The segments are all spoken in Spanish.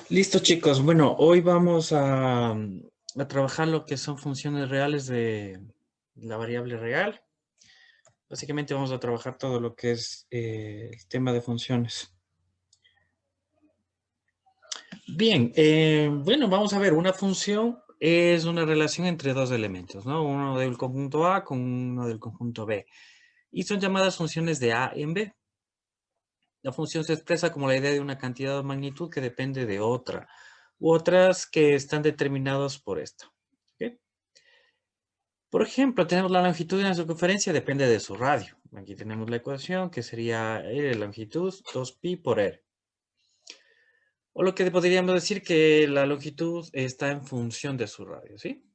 Listo, chicos. Bueno, hoy vamos a trabajar lo que son funciones reales de la variable real. Básicamente vamos a trabajar todo lo que es el tema de funciones. Bien, bueno, vamos a ver. Una función es una relación entre dos elementos, ¿no? Uno del conjunto A con uno del conjunto B. Y son llamadas funciones de A en B. La función se expresa como la idea de una cantidad o magnitud que depende de otra, u otras que están determinadas por esta. ¿Ok? Por ejemplo, tenemos la longitud de una circunferencia, depende de su radio. Aquí tenemos la ecuación que sería R de longitud 2pi por R. O lo que podríamos decir que la longitud está en función de su radio, ¿sí?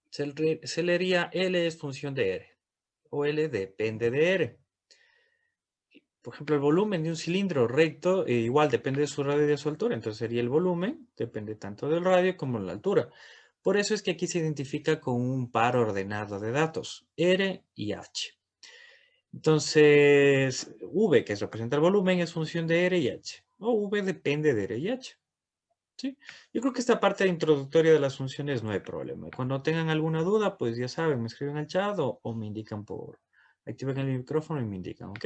Se leería L es función de R, o L depende de R. Por ejemplo, el volumen de un cilindro recto igual depende de su radio y de su altura. Entonces sería el volumen, depende tanto del radio como de la altura. Por eso es que aquí se identifica con un par ordenado de datos, R y H. Entonces, V, que representa el volumen, es función de R y H. O V depende de R y H. ¿Sí? Yo creo que esta parte introductoria de las funciones no hay problema. Cuando tengan alguna duda, pues ya saben, me escriben al chat o me indican activen el micrófono y me indican, ¿ok?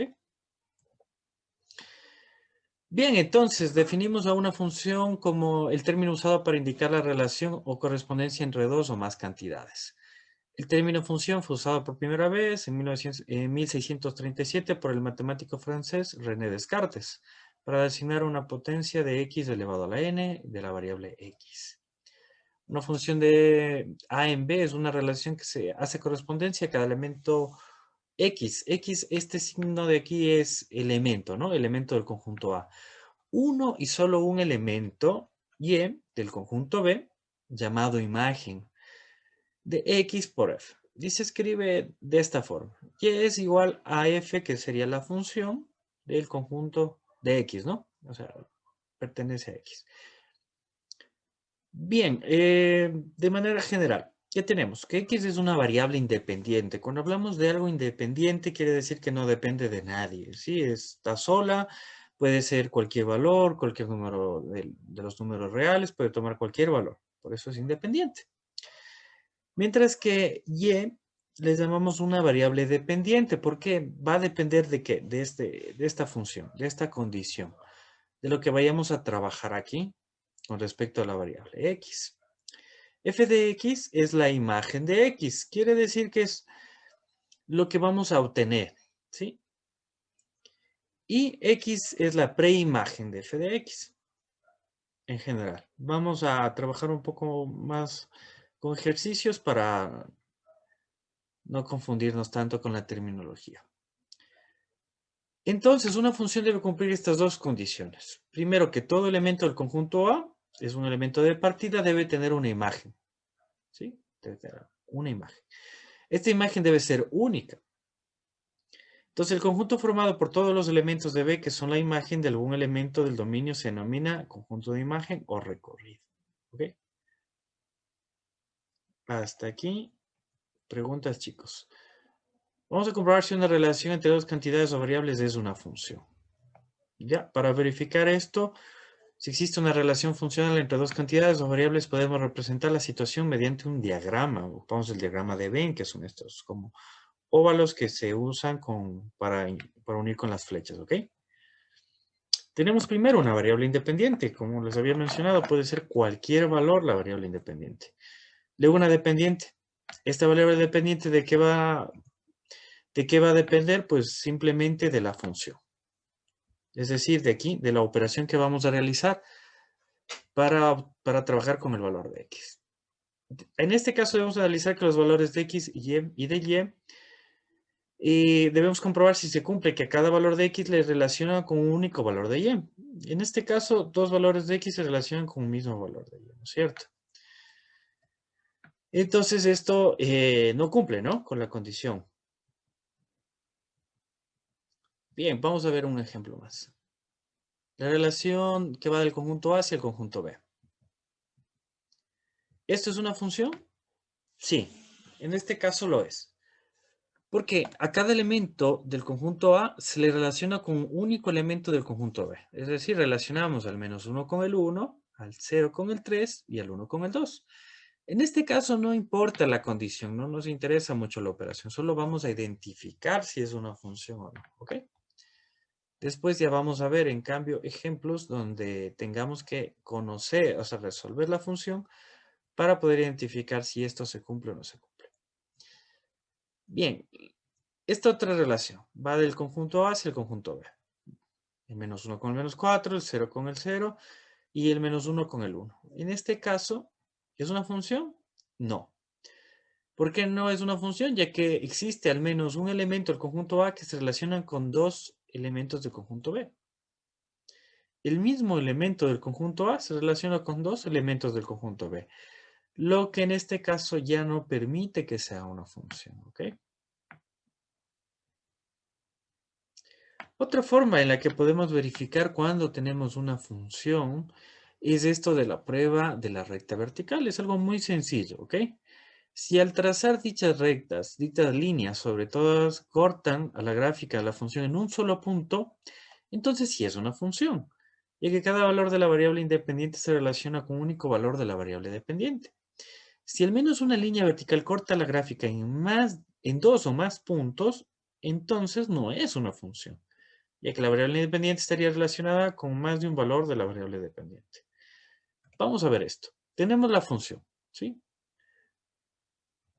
Bien, entonces definimos a una función como el término usado para indicar la relación o correspondencia entre dos o más cantidades. El término función fue usado por primera vez en 1637 por el matemático francés René Descartes para designar una potencia de x elevado a la n de la variable x. Una función de A en B es una relación que se hace correspondencia a cada elemento x. X, este signo de aquí es elemento, ¿no? Elemento del conjunto A. Uno y solo un elemento, y del conjunto B, llamado imagen, de x por f. Y se escribe de esta forma. Y es igual a f, que sería la función del conjunto de x, ¿no? O sea, pertenece a x. Bien, de manera general, ¿qué tenemos? Que x es una variable independiente. Cuando hablamos de algo independiente, quiere decir que no depende de nadie, ¿sí? Está sola, puede ser cualquier valor, cualquier número de los números reales, puede tomar cualquier valor. Por eso es independiente. Mientras que y les llamamos una variable dependiente, porque va a depender de qué, de esta función, de esta condición, de lo que vayamos a trabajar aquí con respecto a la variable x. F de x es la imagen de x, quiere decir que es lo que vamos a obtener, ¿sí? Y x es la preimagen de f de x en general. Vamos a trabajar un poco más con ejercicios para no confundirnos tanto con la terminología. Entonces, una función debe cumplir estas dos condiciones. Primero, que todo elemento del conjunto A es un elemento de partida, debe tener una imagen. ¿Sí? Debe tener una imagen. Esta imagen debe ser única. Entonces, el conjunto formado por todos los elementos de B, que son la imagen de algún elemento del dominio, se denomina conjunto de imagen o recorrido. ¿Ok? Hasta aquí. Preguntas, chicos. Vamos a comprobar si una relación entre dos cantidades o variables es una función. Ya, para verificar esto, si existe una relación funcional entre dos cantidades o variables, podemos representar la situación mediante un diagrama. Ocupamos el diagrama de Venn, que son estos como óvalos que se usan para unir con las flechas, ¿ok? Tenemos primero una variable independiente. Como les había mencionado, puede ser cualquier valor la variable independiente. Luego una dependiente. Esta variable dependiente, ¿de qué va a depender? Pues simplemente de la función. Es decir, de aquí, de la operación que vamos a realizar para trabajar con el valor de x. En este caso debemos analizar que los valores de x y de y debemos comprobar si se cumple que a cada valor de x le relaciona con un único valor de y. En este caso, dos valores de x se relacionan con un mismo valor de y, ¿no es cierto? Entonces esto no cumple, ¿no? Con la condición. Bien, vamos a ver un ejemplo más. La relación que va del conjunto A hacia el conjunto B. ¿Esto es una función? Sí, en este caso lo es. Porque a cada elemento del conjunto A se le relaciona con un único elemento del conjunto B. Es decir, relacionamos al -1 con el 1, al 0 con el 3 y al 1 con el 2. En este caso no importa la condición, no nos interesa mucho la operación, solo vamos a identificar si es una función o no, ¿ok? Después ya vamos a ver, en cambio, ejemplos donde tengamos que conocer, o sea, resolver la función para poder identificar si esto se cumple o no se cumple. Bien, esta otra relación va del conjunto A hacia el conjunto B. El -1 con el -4, el 0 con el 0 y el -1 con el 1. En este caso, ¿es una función? No. ¿Por qué no es una función? Ya que existe al menos un elemento del conjunto A que se relaciona con dos elementos del conjunto B. El mismo elemento del conjunto A se relaciona con dos elementos del conjunto B, lo que en este caso ya no permite que sea una función, ¿ok? Otra forma en la que podemos verificar cuando tenemos una función es esto de la prueba de la recta vertical. Es algo muy sencillo, ¿ok? Si al trazar dichas rectas, dichas líneas, sobre todas cortan a la gráfica de la función en un solo punto, entonces sí es una función, ya que cada valor de la variable independiente se relaciona con un único valor de la variable dependiente. Si al menos una línea vertical corta la gráfica en dos o más puntos, entonces no es una función, ya que la variable independiente estaría relacionada con más de un valor de la variable dependiente. Vamos a ver esto. Tenemos la función, ¿sí?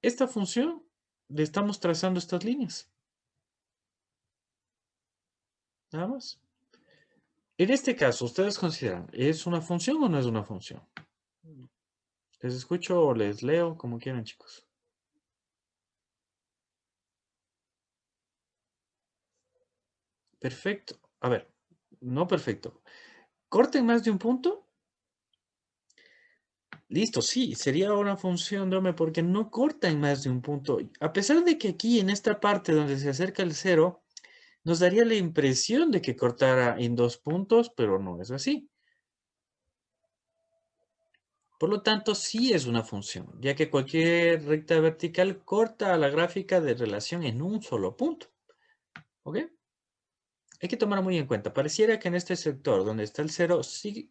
Esta función le estamos trazando estas líneas. Nada más. En este caso, ¿ustedes consideran, es una función o no es una función? ¿Les escucho o les leo? Como quieran, chicos. Perfecto. A ver, no perfecto. ¿Corta en más de un punto? Listo, sí, sería una función, Dome, porque no corta en más de un punto. A pesar de que aquí, en esta parte donde se acerca el cero, nos daría la impresión de que cortara en dos puntos, pero no es así. Por lo tanto, sí es una función, ya que cualquier recta vertical corta a la gráfica de relación en un solo punto. ¿Ok? Hay que tomarlo muy en cuenta. Pareciera que en este sector donde está el cero, sí,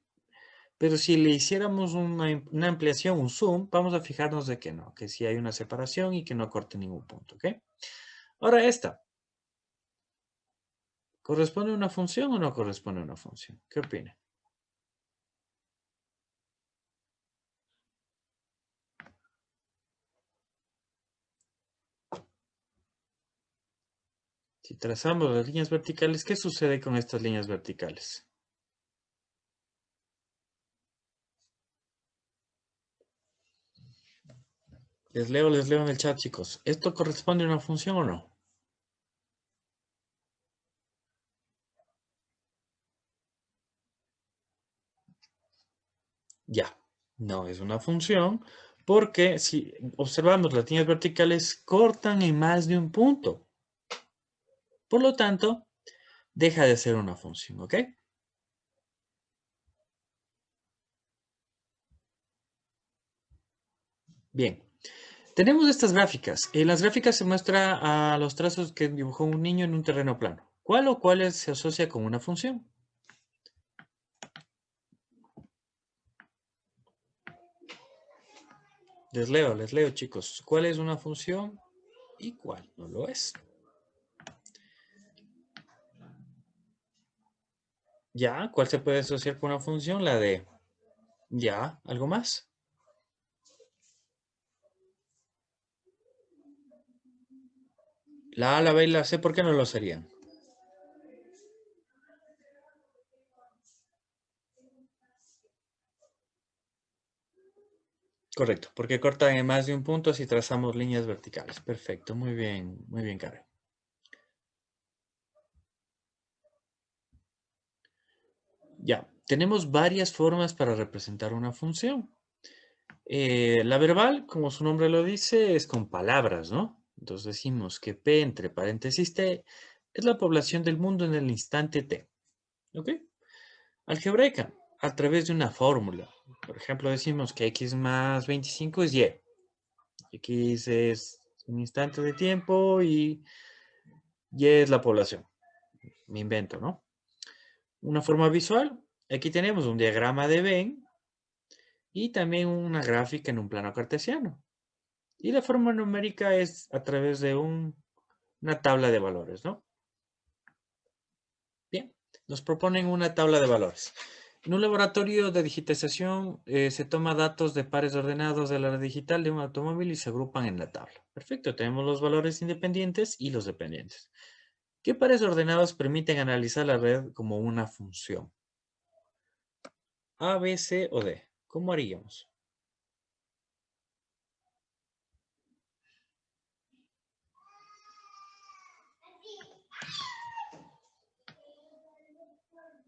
pero si le hiciéramos una ampliación, un zoom, vamos a fijarnos de que no, que sí hay una separación y que no corte ningún punto. ¿Ok? Ahora esta, ¿corresponde a una función o no corresponde a una función? ¿Qué opina? Si trazamos las líneas verticales, ¿qué sucede con estas líneas verticales? Les leo en el chat, chicos. ¿Esto corresponde a una función o no? Ya, no es una función porque si observamos las líneas verticales cortan en más de un punto. Por lo tanto, deja de ser una función, ¿ok? Bien, tenemos estas gráficas. En las gráficas se muestra a los trazos que dibujó un niño en un terreno plano. ¿Cuál o cuáles se asocia con una función? Les leo, chicos. ¿Cuál es una función y cuál no lo es? Ya, ¿cuál se puede asociar con una función? La de ya, ¿algo más? La A, la B y la C, ¿por qué no lo serían? Correcto, porque cortan en más de un punto si trazamos líneas verticales. Perfecto, muy bien, Karen. Ya, tenemos varias formas para representar una función. La verbal, como su nombre lo dice, es con palabras, ¿no? Entonces decimos que P entre paréntesis T es la población del mundo en el instante T. ¿Ok? Algebraica, a través de una fórmula. Por ejemplo, decimos que X más 25 es Y. X es un instante de tiempo y Y es la población. Me invento, ¿no? Una forma visual. Aquí tenemos un diagrama de Venn y también una gráfica en un plano cartesiano. Y la forma numérica es a través de una tabla de valores, ¿no? Bien, nos proponen una tabla de valores. En un laboratorio de digitalización se toma datos de pares ordenados de la red digital de un automóvil y se agrupan en la tabla. Perfecto, tenemos los valores independientes y los dependientes. ¿Qué pares ordenados permiten analizar la red como una función? A, B, C o D. ¿Cómo haríamos?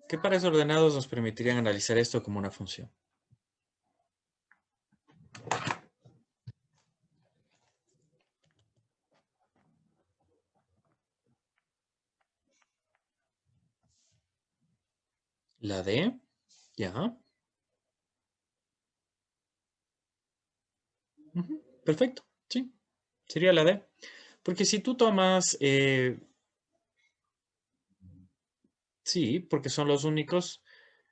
¿Qué pares ordenados nos permitirían analizar esto como una función? La D, ya. Ujú, perfecto, sí. Sería la D. Porque si tú tomas, sí, porque son los únicos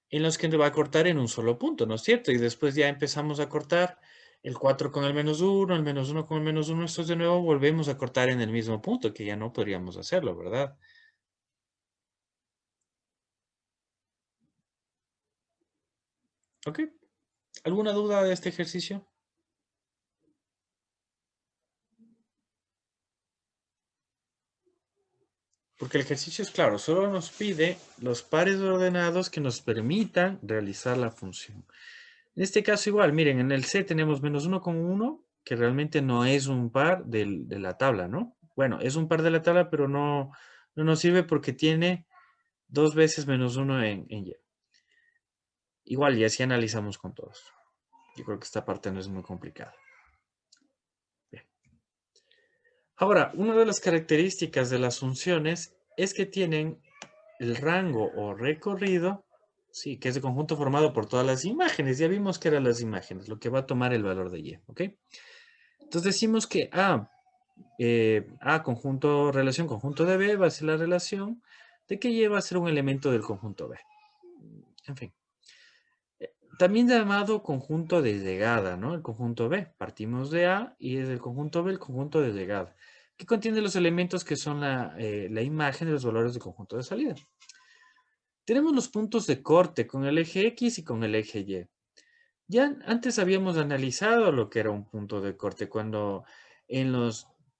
en los que te va a cortar en un solo punto, ¿no es cierto? Y después ya empezamos a cortar el 4 con el -1, el -1 con el -1, esto de nuevo volvemos a cortar en el mismo punto, que ya no podríamos hacerlo, ¿verdad? ¿Ok? ¿Alguna duda de este ejercicio? Porque el ejercicio es claro, solo nos pide los pares ordenados que nos permitan realizar la función. En este caso igual, miren, en el C tenemos -1,1, que realmente no es un par de la tabla, ¿no? Bueno, es un par de la tabla, pero no nos sirve porque tiene dos veces -1 en Y. Igual, y así analizamos con todos. Yo creo que esta parte no es muy complicada. Bien. Ahora, una de las características de las funciones es que tienen el rango o recorrido, sí, que es el conjunto formado por todas las imágenes. Ya vimos que eran las imágenes, lo que va a tomar el valor de Y, ¿ok? Entonces decimos que A conjunto, relación conjunto de B va a ser la relación de que Y va a ser un elemento del conjunto B. En fin. También llamado conjunto de llegada, ¿no? El conjunto B. Partimos de A y es el conjunto B el conjunto de llegada, que contiene los elementos que son la imagen de los valores del conjunto de salida. Tenemos los puntos de corte con el eje X y con el eje Y. Ya antes habíamos analizado lo que era un punto de corte cuando en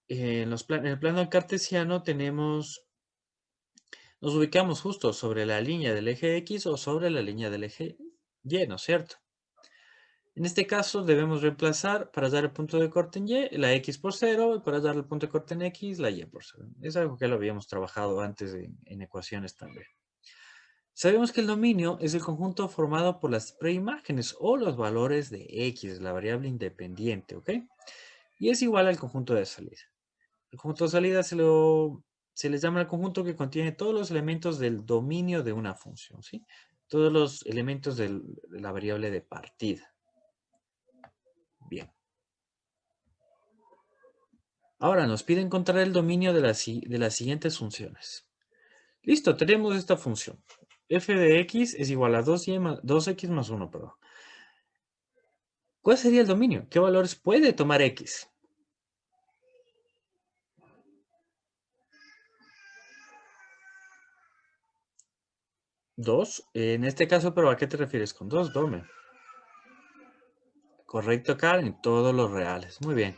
en el plano cartesiano nos ubicamos justo sobre la línea del eje X o sobre la línea del eje Y, ¿no es cierto? En este caso debemos reemplazar para dar el punto de corte en Y la X por 0 y para dar el punto de corte en X la Y por 0. Es algo que lo habíamos trabajado antes en ecuaciones también. Sabemos que el dominio es el conjunto formado por las preimágenes o los valores de X, la variable independiente, ¿ok? Y es igual al conjunto de salida. El conjunto de salida se les llama el conjunto que contiene todos los elementos del dominio de una función, ¿sí? Todos los elementos de la variable de partida. Bien. Ahora nos pide encontrar el dominio de las siguientes funciones. Listo, tenemos esta función. F de X es igual a 2X más 1, perdón. ¿Cuál sería el dominio? ¿Qué valores puede tomar X? 2. En este caso, ¿pero a qué te refieres con 2? Dome. Correcto, Karen, todos los reales. Muy bien.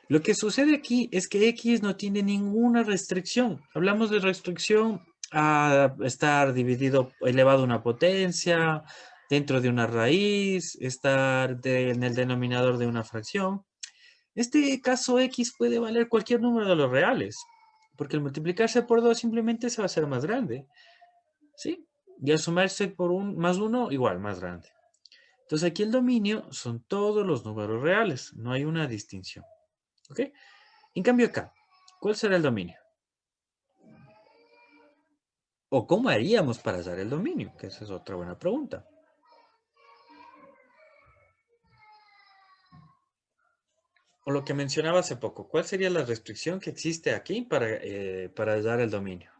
Lo que sucede aquí es que X no tiene ninguna restricción. Hablamos de restricción a estar dividido, elevado a una potencia, dentro de una raíz, estar en el denominador de una fracción. En este caso, X puede valer cualquier número de los reales, porque al multiplicarse por 2 simplemente se va a hacer más grande, ¿sí? Y al sumarse por un más 1, igual, más grande. Entonces aquí el dominio son todos los números reales, no hay una distinción, ¿ok? En cambio acá, ¿cuál será el dominio? ¿O cómo haríamos para hallar el dominio? Que esa es otra buena pregunta. O lo que mencionaba hace poco, ¿cuál sería la restricción que existe aquí para dar el dominio?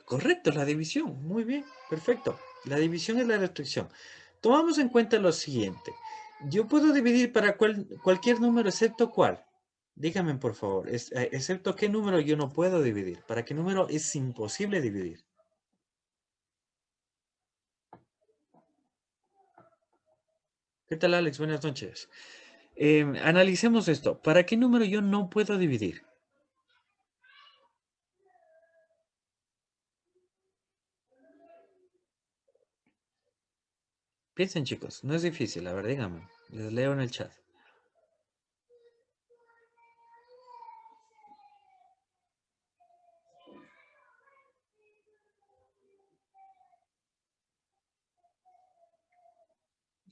Correcto, la división. Muy bien, perfecto. La división es la restricción. Tomamos en cuenta lo siguiente. Yo puedo dividir para cualquier número excepto cuál. Dígame, por favor, excepto qué número yo no puedo dividir. ¿Para qué número es imposible dividir? ¿Qué tal, Alex? Buenas noches. Analicemos esto. ¿Para qué número yo no puedo dividir? Piensen, chicos, no es difícil. A ver, díganme. Les leo en el chat.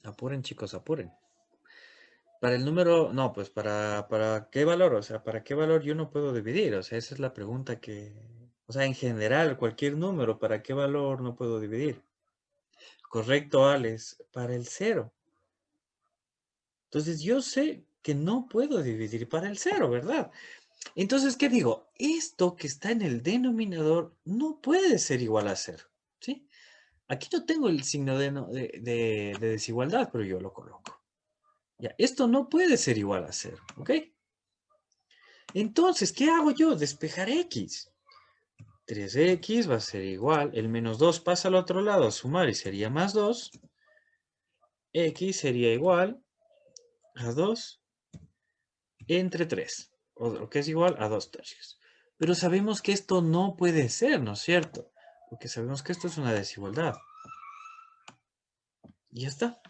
Apuren, chicos, apuren. Para el número, no, pues para qué valor, o sea, ¿para qué valor yo no puedo dividir? O sea, esa es la pregunta o sea, en general, cualquier número, ¿para qué valor no puedo dividir? Correcto, Alex, para el cero. Entonces, yo sé que no puedo dividir para el cero, ¿verdad? Entonces, ¿qué digo? Esto que está en el denominador no puede ser igual a cero, ¿sí? Aquí no tengo el signo de desigualdad, pero yo lo coloco. Ya, esto no puede ser igual a cero, ¿ok? Entonces, ¿qué hago yo? Despejar x. 3x va a ser igual, el menos 2 pasa al otro lado a sumar y sería más 2. X sería igual a 2 entre 3, o lo que es igual a 2 tercios. Pero sabemos que esto no puede ser, ¿no es cierto? Porque sabemos que esto es una desigualdad. Y ya está.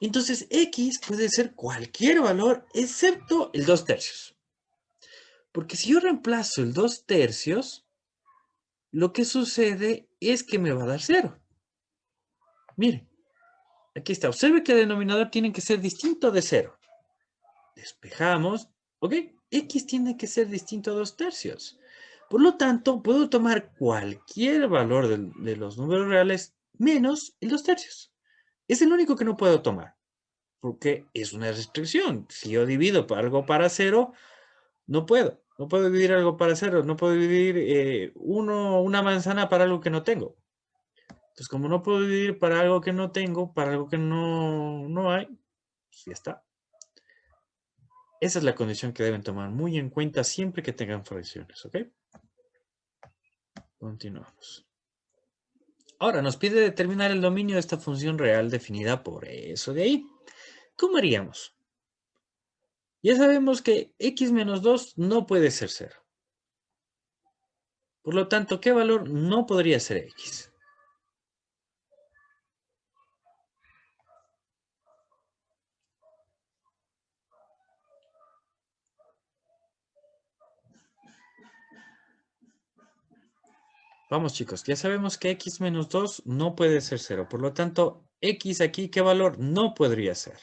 Entonces, x puede ser cualquier valor excepto el 2 tercios. Porque si yo reemplazo el 2 tercios, lo que sucede es que me va a dar 0. Mire, aquí está. Observe que el denominador tiene que ser distinto de 0. Despejamos. ¿Ok? X tiene que ser distinto a 2 tercios. Por lo tanto, puedo tomar cualquier valor de los números reales menos el 2 tercios. Es el único que no puedo tomar. Porque es una restricción. Si yo divido algo para 0, no puedo. No puedo dividir algo para 0. No puedo dividir una manzana para algo que no tengo. Entonces, como no puedo dividir para algo que no tengo, para algo que no hay, pues ya está. Esa es la condición que deben tomar muy en cuenta siempre que tengan fracciones, ¿ok? Continuamos. Ahora, nos pide determinar el dominio de esta función real definida por eso de ahí. ¿Cómo haríamos? Ya sabemos que x menos 2 no puede ser 0. Por lo tanto, ¿qué valor no podría ser x? Vamos, chicos, ya sabemos que x menos 2 no puede ser 0. Por lo tanto, x aquí, ¿qué valor no podría ser?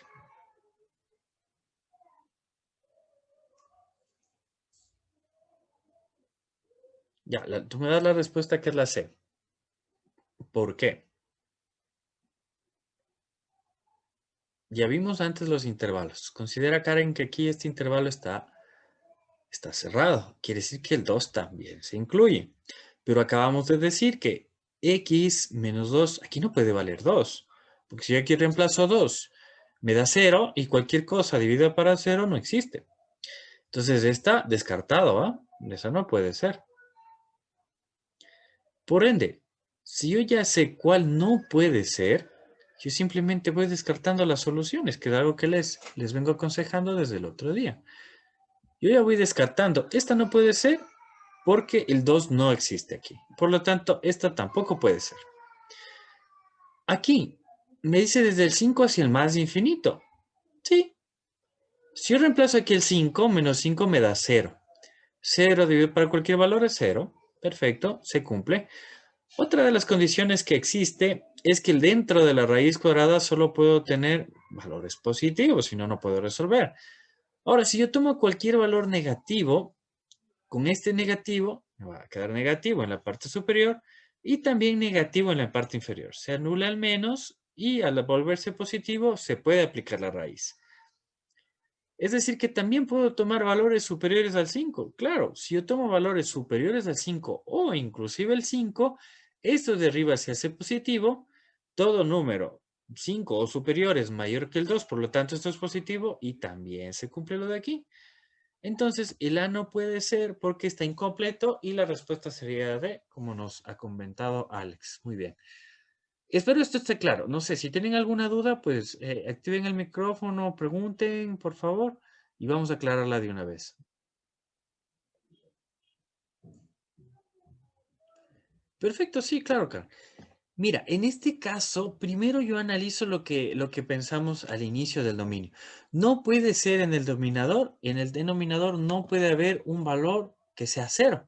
Ya, tú me das la respuesta que es la C. ¿Por qué? Ya vimos antes los intervalos. Considera, Karen, que aquí este intervalo está cerrado. Quiere decir que el 2 también se incluye. Pero acabamos de decir que x menos 2, aquí no puede valer 2. Porque si yo aquí reemplazo 2, me da 0 y cualquier cosa dividida para 0 no existe. Entonces está descartado, ¿ah? Eso no puede ser. Por ende, si yo ya sé cuál no puede ser, yo simplemente voy descartando las soluciones, que es algo que les vengo aconsejando desde el otro día. Yo ya voy descartando. Esta no puede ser porque el 2 no existe aquí. Por lo tanto, esta tampoco puede ser. Aquí me dice desde el 5 hacia el más infinito. Sí. Si yo reemplazo aquí el 5, menos 5 me da 0. 0 dividido para cualquier valor es 0. Perfecto, se cumple. Otra de las condiciones que existe es que dentro de la raíz cuadrada solo puedo tener valores positivos, si no, no puedo resolver. Ahora, si yo tomo cualquier valor negativo, con este negativo, me va a quedar negativo en la parte superior, Y también negativo en la parte inferior. Se anula el menos y al volverse positivo se puede aplicar la raíz. Es decir, que también puedo tomar valores superiores al 5. Claro, si yo tomo valores superiores al 5 o inclusive el 5, esto de arriba se hace positivo. Todo número 5 o superior es mayor que el 2, por lo tanto esto es positivo y también se cumple lo de aquí. Entonces, el A no puede ser porque está incompleto y la respuesta sería D, como nos ha comentado Alex. Muy bien. Espero esto esté claro. No sé, si tienen alguna duda, pues activen el micrófono, pregunten, por favor, y vamos a aclararla de una vez. Perfecto, sí, claro, claro. Mira, en este caso, primero yo analizo lo que pensamos al inicio del dominio. No puede ser en el denominador no puede haber un valor que sea cero.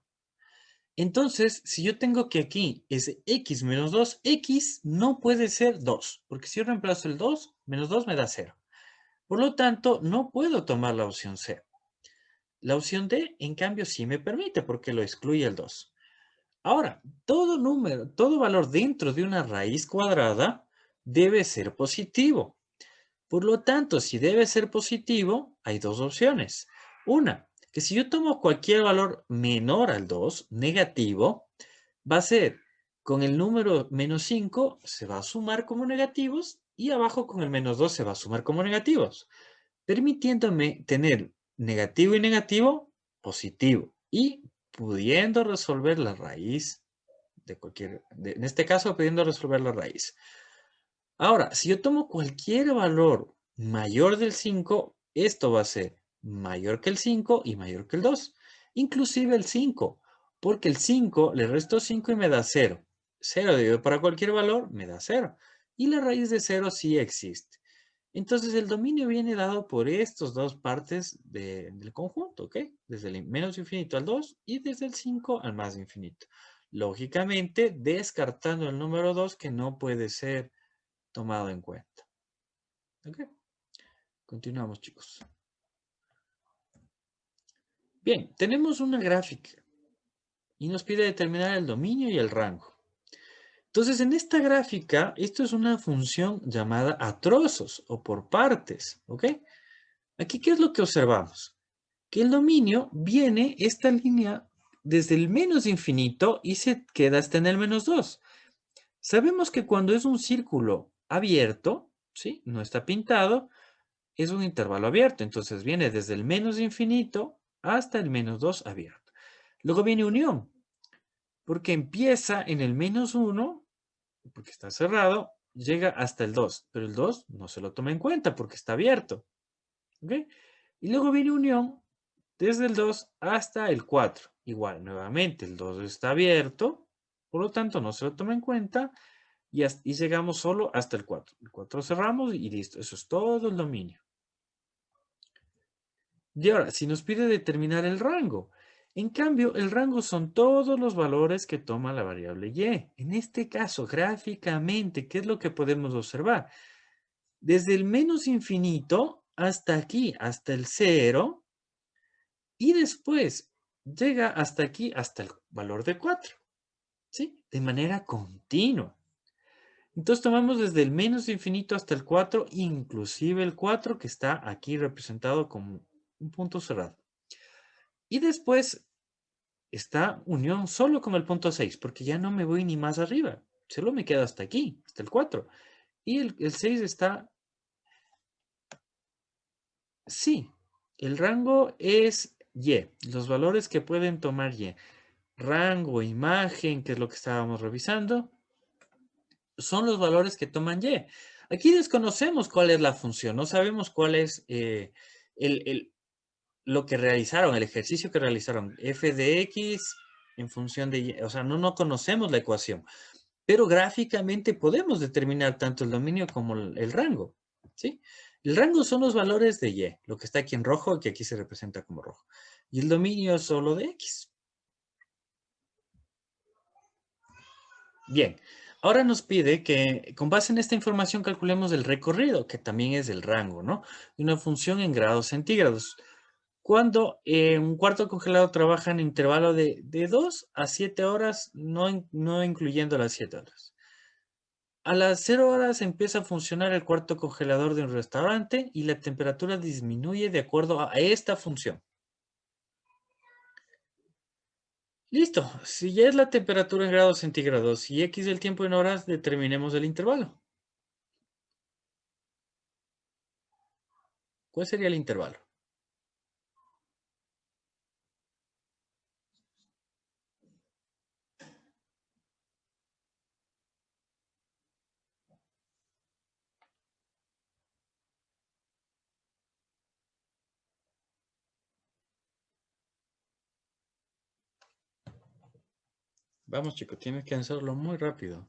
Entonces, si yo tengo que aquí es x menos 2, x no puede ser 2, porque si yo reemplazo el 2, menos 2 me da 0. Por lo tanto, no puedo tomar la opción C. La opción D, en cambio, sí me permite porque lo excluye el 2. Ahora, todo número, todo valor dentro de una raíz cuadrada debe ser positivo. Por lo tanto, si debe ser positivo, hay dos opciones. Una, que si yo tomo cualquier valor menor al 2, negativo, va a ser con el número menos 5 se va a sumar como negativos y abajo con el menos 2 se va a sumar como negativos, permitiéndome tener negativo y negativo, positivo, y pudiendo resolver la raíz de cualquier, en este caso, pudiendo resolver la raíz. Ahora, si yo tomo cualquier valor mayor del 5, esto va a ser mayor que el 5 y mayor que el 2, inclusive el 5, porque el 5 le resto 5 y me da 0. 0 dividido para cualquier valor me da 0. Y la raíz de 0 sí existe. Entonces el dominio viene dado por estas dos partes del conjunto, ¿ok? Desde el menos infinito al 2 y desde el 5 al más infinito. Lógicamente, descartando el número 2 que no puede ser tomado en cuenta. ¿Ok? Continuamos, chicos. Bien, tenemos una gráfica y nos pide determinar el dominio y el rango. Entonces, en esta gráfica, esto es una función llamada a trozos o por partes, ¿ok? Aquí, ¿qué es lo que observamos? Que el dominio viene, esta línea, desde el menos infinito y se queda hasta en el menos 2. Sabemos que cuando es un círculo abierto, ¿sí? No está pintado, es un intervalo abierto. Entonces viene desde el menos infinito hasta el menos 2 abierto. Luego viene unión, porque empieza en el menos 1, porque está cerrado, llega hasta el 2, pero el 2 no se lo toma en cuenta porque está abierto. ¿Ok? Y luego viene unión desde el 2 hasta el 4. Igual, nuevamente, el 2 está abierto, por lo tanto no se lo toma en cuenta y llegamos solo hasta el 4. El 4 cerramos y listo. Eso es todo el dominio. Y ahora, si nos pide determinar el rango, en cambio, el rango son todos los valores que toma la variable y. En este caso, gráficamente, ¿qué es lo que podemos observar? Desde el menos infinito hasta aquí, hasta el 0, y después llega hasta aquí, hasta el valor de 4, ¿sí? De manera continua. Entonces tomamos desde el menos infinito hasta el 4, inclusive el 4 que está aquí representado como un punto cerrado. Y después está unión solo con el punto 6, porque ya no me voy ni más arriba. Solo me quedo hasta aquí, hasta el 4. Y el 6 está... Sí, el rango es Y, los valores que pueden tomar Y. Rango, imagen, que es lo que estábamos revisando, son los valores que toman Y. Aquí desconocemos cuál es la función, no sabemos cuál es lo que realizaron, el ejercicio que realizaron, f de x en función de y, o sea, no conocemos la ecuación, pero gráficamente podemos determinar tanto el dominio como el rango, ¿sí? El rango son los valores de y, lo que está aquí en rojo, que aquí se representa como rojo, y el dominio es solo de x. Bien, ahora nos pide que con base en esta información calculemos el recorrido, que también es el rango, ¿no? De una función en grados centígrados. cuando un cuarto congelado trabaja en intervalo de 2 a 7 horas, no incluyendo las 7 horas. A las 0 horas empieza a funcionar el cuarto congelador de un restaurante y la temperatura disminuye de acuerdo a esta función. Listo. Si ya es la temperatura en grados centígrados y X el tiempo en horas, determinemos el intervalo. ¿Cuál sería el intervalo? Vamos, chicos, tienes que hacerlo muy rápido.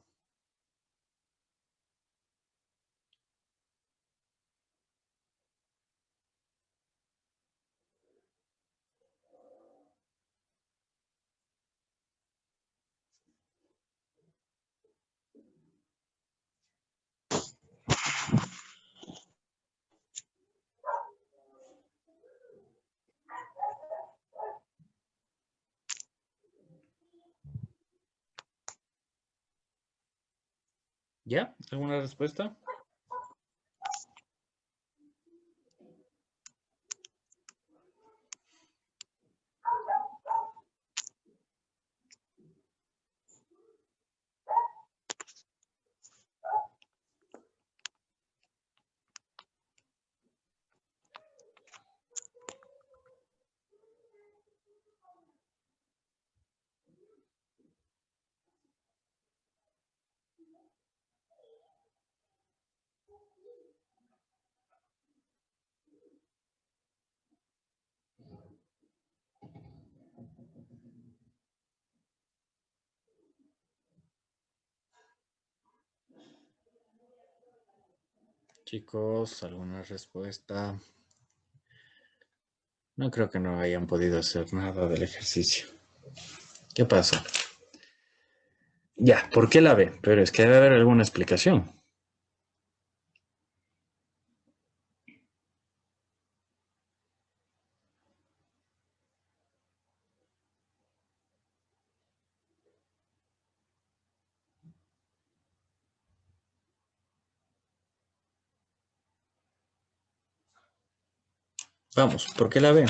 ¿Ya? ¿Alguna respuesta? Chicos, ¿alguna respuesta? No creo que no hayan podido hacer nada del ejercicio. ¿Qué pasa? Ya, ¿por qué la B? Pero es que debe haber alguna explicación. Vamos, ¿por qué la B?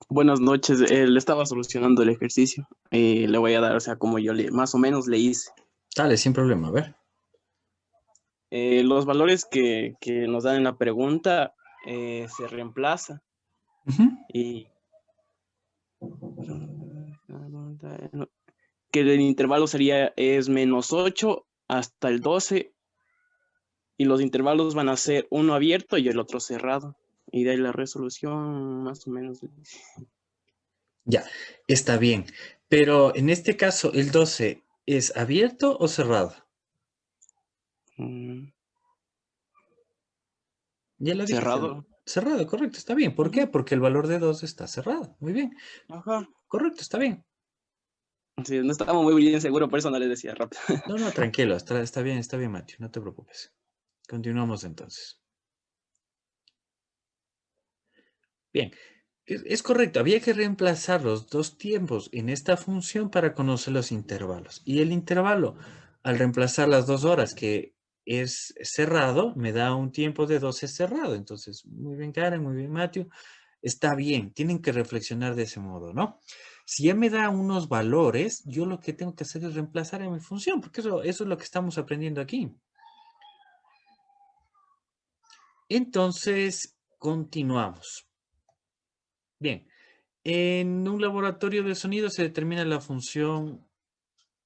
Buenas noches, le estaba solucionando el ejercicio. Le voy a dar, o sea, como yo más o menos le hice. Dale, sin problema, a ver. Los valores que nos dan en la pregunta se reemplaza y que el intervalo es -8 hasta el 12 y los intervalos van a ser uno abierto y el otro cerrado. Y de ahí la resolución más o menos. Ya, está bien. Pero en este caso, ¿el 12 es abierto o cerrado? mm, Ya lo dijiste. Cerrado. Cerrado, correcto, está bien. ¿Por qué? Ujú. Porque el valor de 2 está cerrado. Muy bien. Ajá. Correcto, está bien. Sí, no estaba muy bien seguro, por eso no le decía rápido. No, no, tranquilo, está bien, Matthew, no te preocupes. Continuamos entonces. Bien, es correcto, había que reemplazar los dos tiempos en esta función para conocer los intervalos. Y el intervalo, al reemplazar las 2 horas, que es cerrado, me da un tiempo de 12 cerrado. Entonces, muy bien, Karen, muy bien, Matthew. Está bien, tienen que reflexionar de ese modo, ¿no? Si ya me da unos valores, yo lo que tengo que hacer es reemplazar en mi función, porque eso es lo que estamos aprendiendo aquí. Entonces, continuamos. Bien, en un laboratorio de sonido se determina la función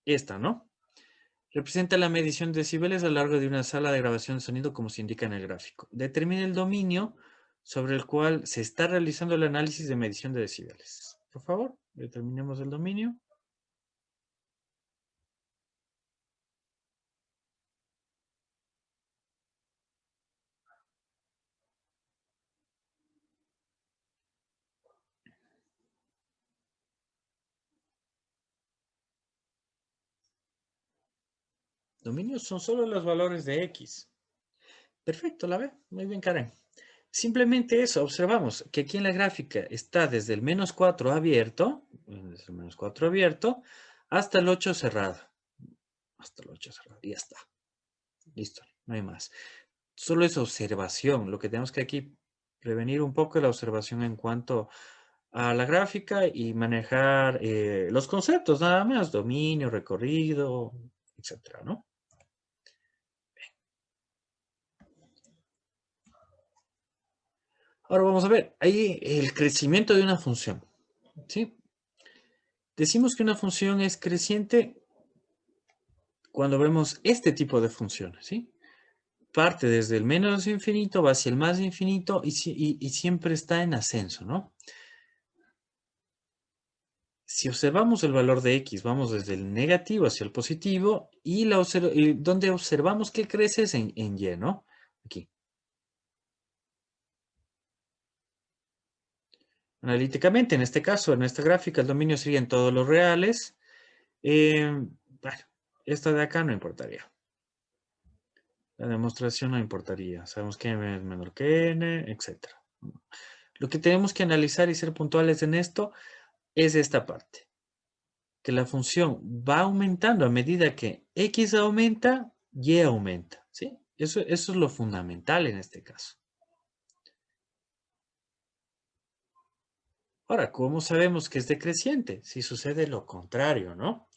esta, ¿no? Representa la medición de decibeles a lo largo de una sala de grabación de sonido como se indica en el gráfico. Determina el dominio sobre el cual se está realizando el análisis de medición de decibeles. Por favor, determinemos el dominio. Dominios son solo los valores de X. Perfecto, ¿la ve? Muy bien, Karen. Simplemente eso, observamos que aquí en la gráfica está desde el -4 abierto, desde el -4 abierto, hasta el 8 cerrado. Hasta el 8 cerrado, y ya está. Listo, no hay más. Solo es observación. Lo que tenemos que aquí prevenir un poco es la observación en cuanto a la gráfica y manejar los conceptos nada más, dominio, recorrido, etcétera, ¿no? Ahora vamos a ver, ahí el crecimiento de una función, ¿sí? Decimos que una función es creciente cuando vemos este tipo de funciones, ¿sí? Parte desde el menos infinito, va hacia el más infinito y siempre está en ascenso, ¿no? Si observamos el valor de x, vamos desde el negativo hacia el positivo y donde observamos que crece es en y, ¿no? Aquí. Analíticamente, en este caso, en esta gráfica, el dominio sería en todos los reales. Bueno, esta de acá no importaría. La demostración no importaría. Sabemos que m es menor que n, etc. Lo que tenemos que analizar y ser puntuales en esto es esta parte. Que la función va aumentando a medida que x aumenta, y aumenta, ¿sí? Eso es lo fundamental en este caso. Ahora, ¿cómo sabemos que es decreciente? Si sucede lo contrario, ¿no?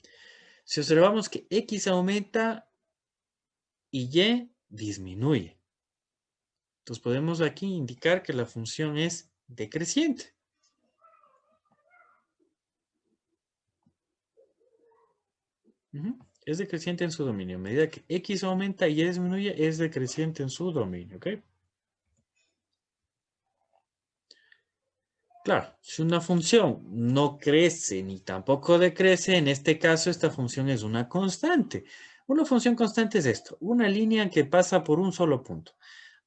Si observamos que x aumenta y y disminuye. Entonces podemos aquí indicar que la función es decreciente. Es decreciente en su dominio. A medida que x aumenta y y disminuye, es decreciente en su dominio, ¿ok? Claro, si una función no crece ni tampoco decrece, en este caso esta función es una constante. Una función constante es esto, una línea que pasa por un solo punto.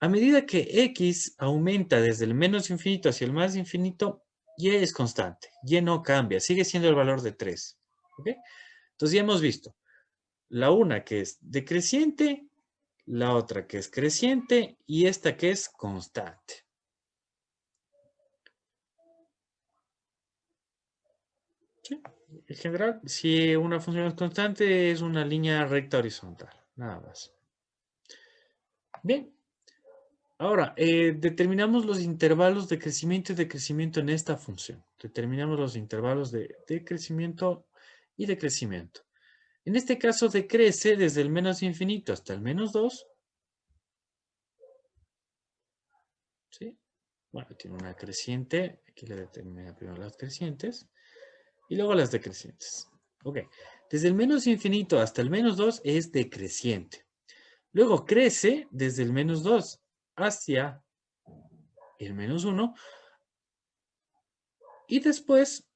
A medida que x aumenta desde el menos infinito hacia el más infinito, y es constante, y no cambia, sigue siendo el valor de 3. ¿Ok? Entonces ya hemos visto la una que es decreciente, la otra que es creciente y esta que es constante. ¿Sí? En general, si una función es constante, es una línea recta horizontal, nada más. Bien, ahora, determinamos los intervalos de crecimiento y decrecimiento en esta función. Determinamos los intervalos de crecimiento y decrecimiento. En este caso, decrece desde el menos infinito hasta el -2. ¿Sí? Bueno, tiene una creciente. Aquí le determina primero las crecientes. Y luego las decrecientes. Ok. Desde el menos infinito hasta el -2 es decreciente. Luego crece desde el -2 hacia el -1 y después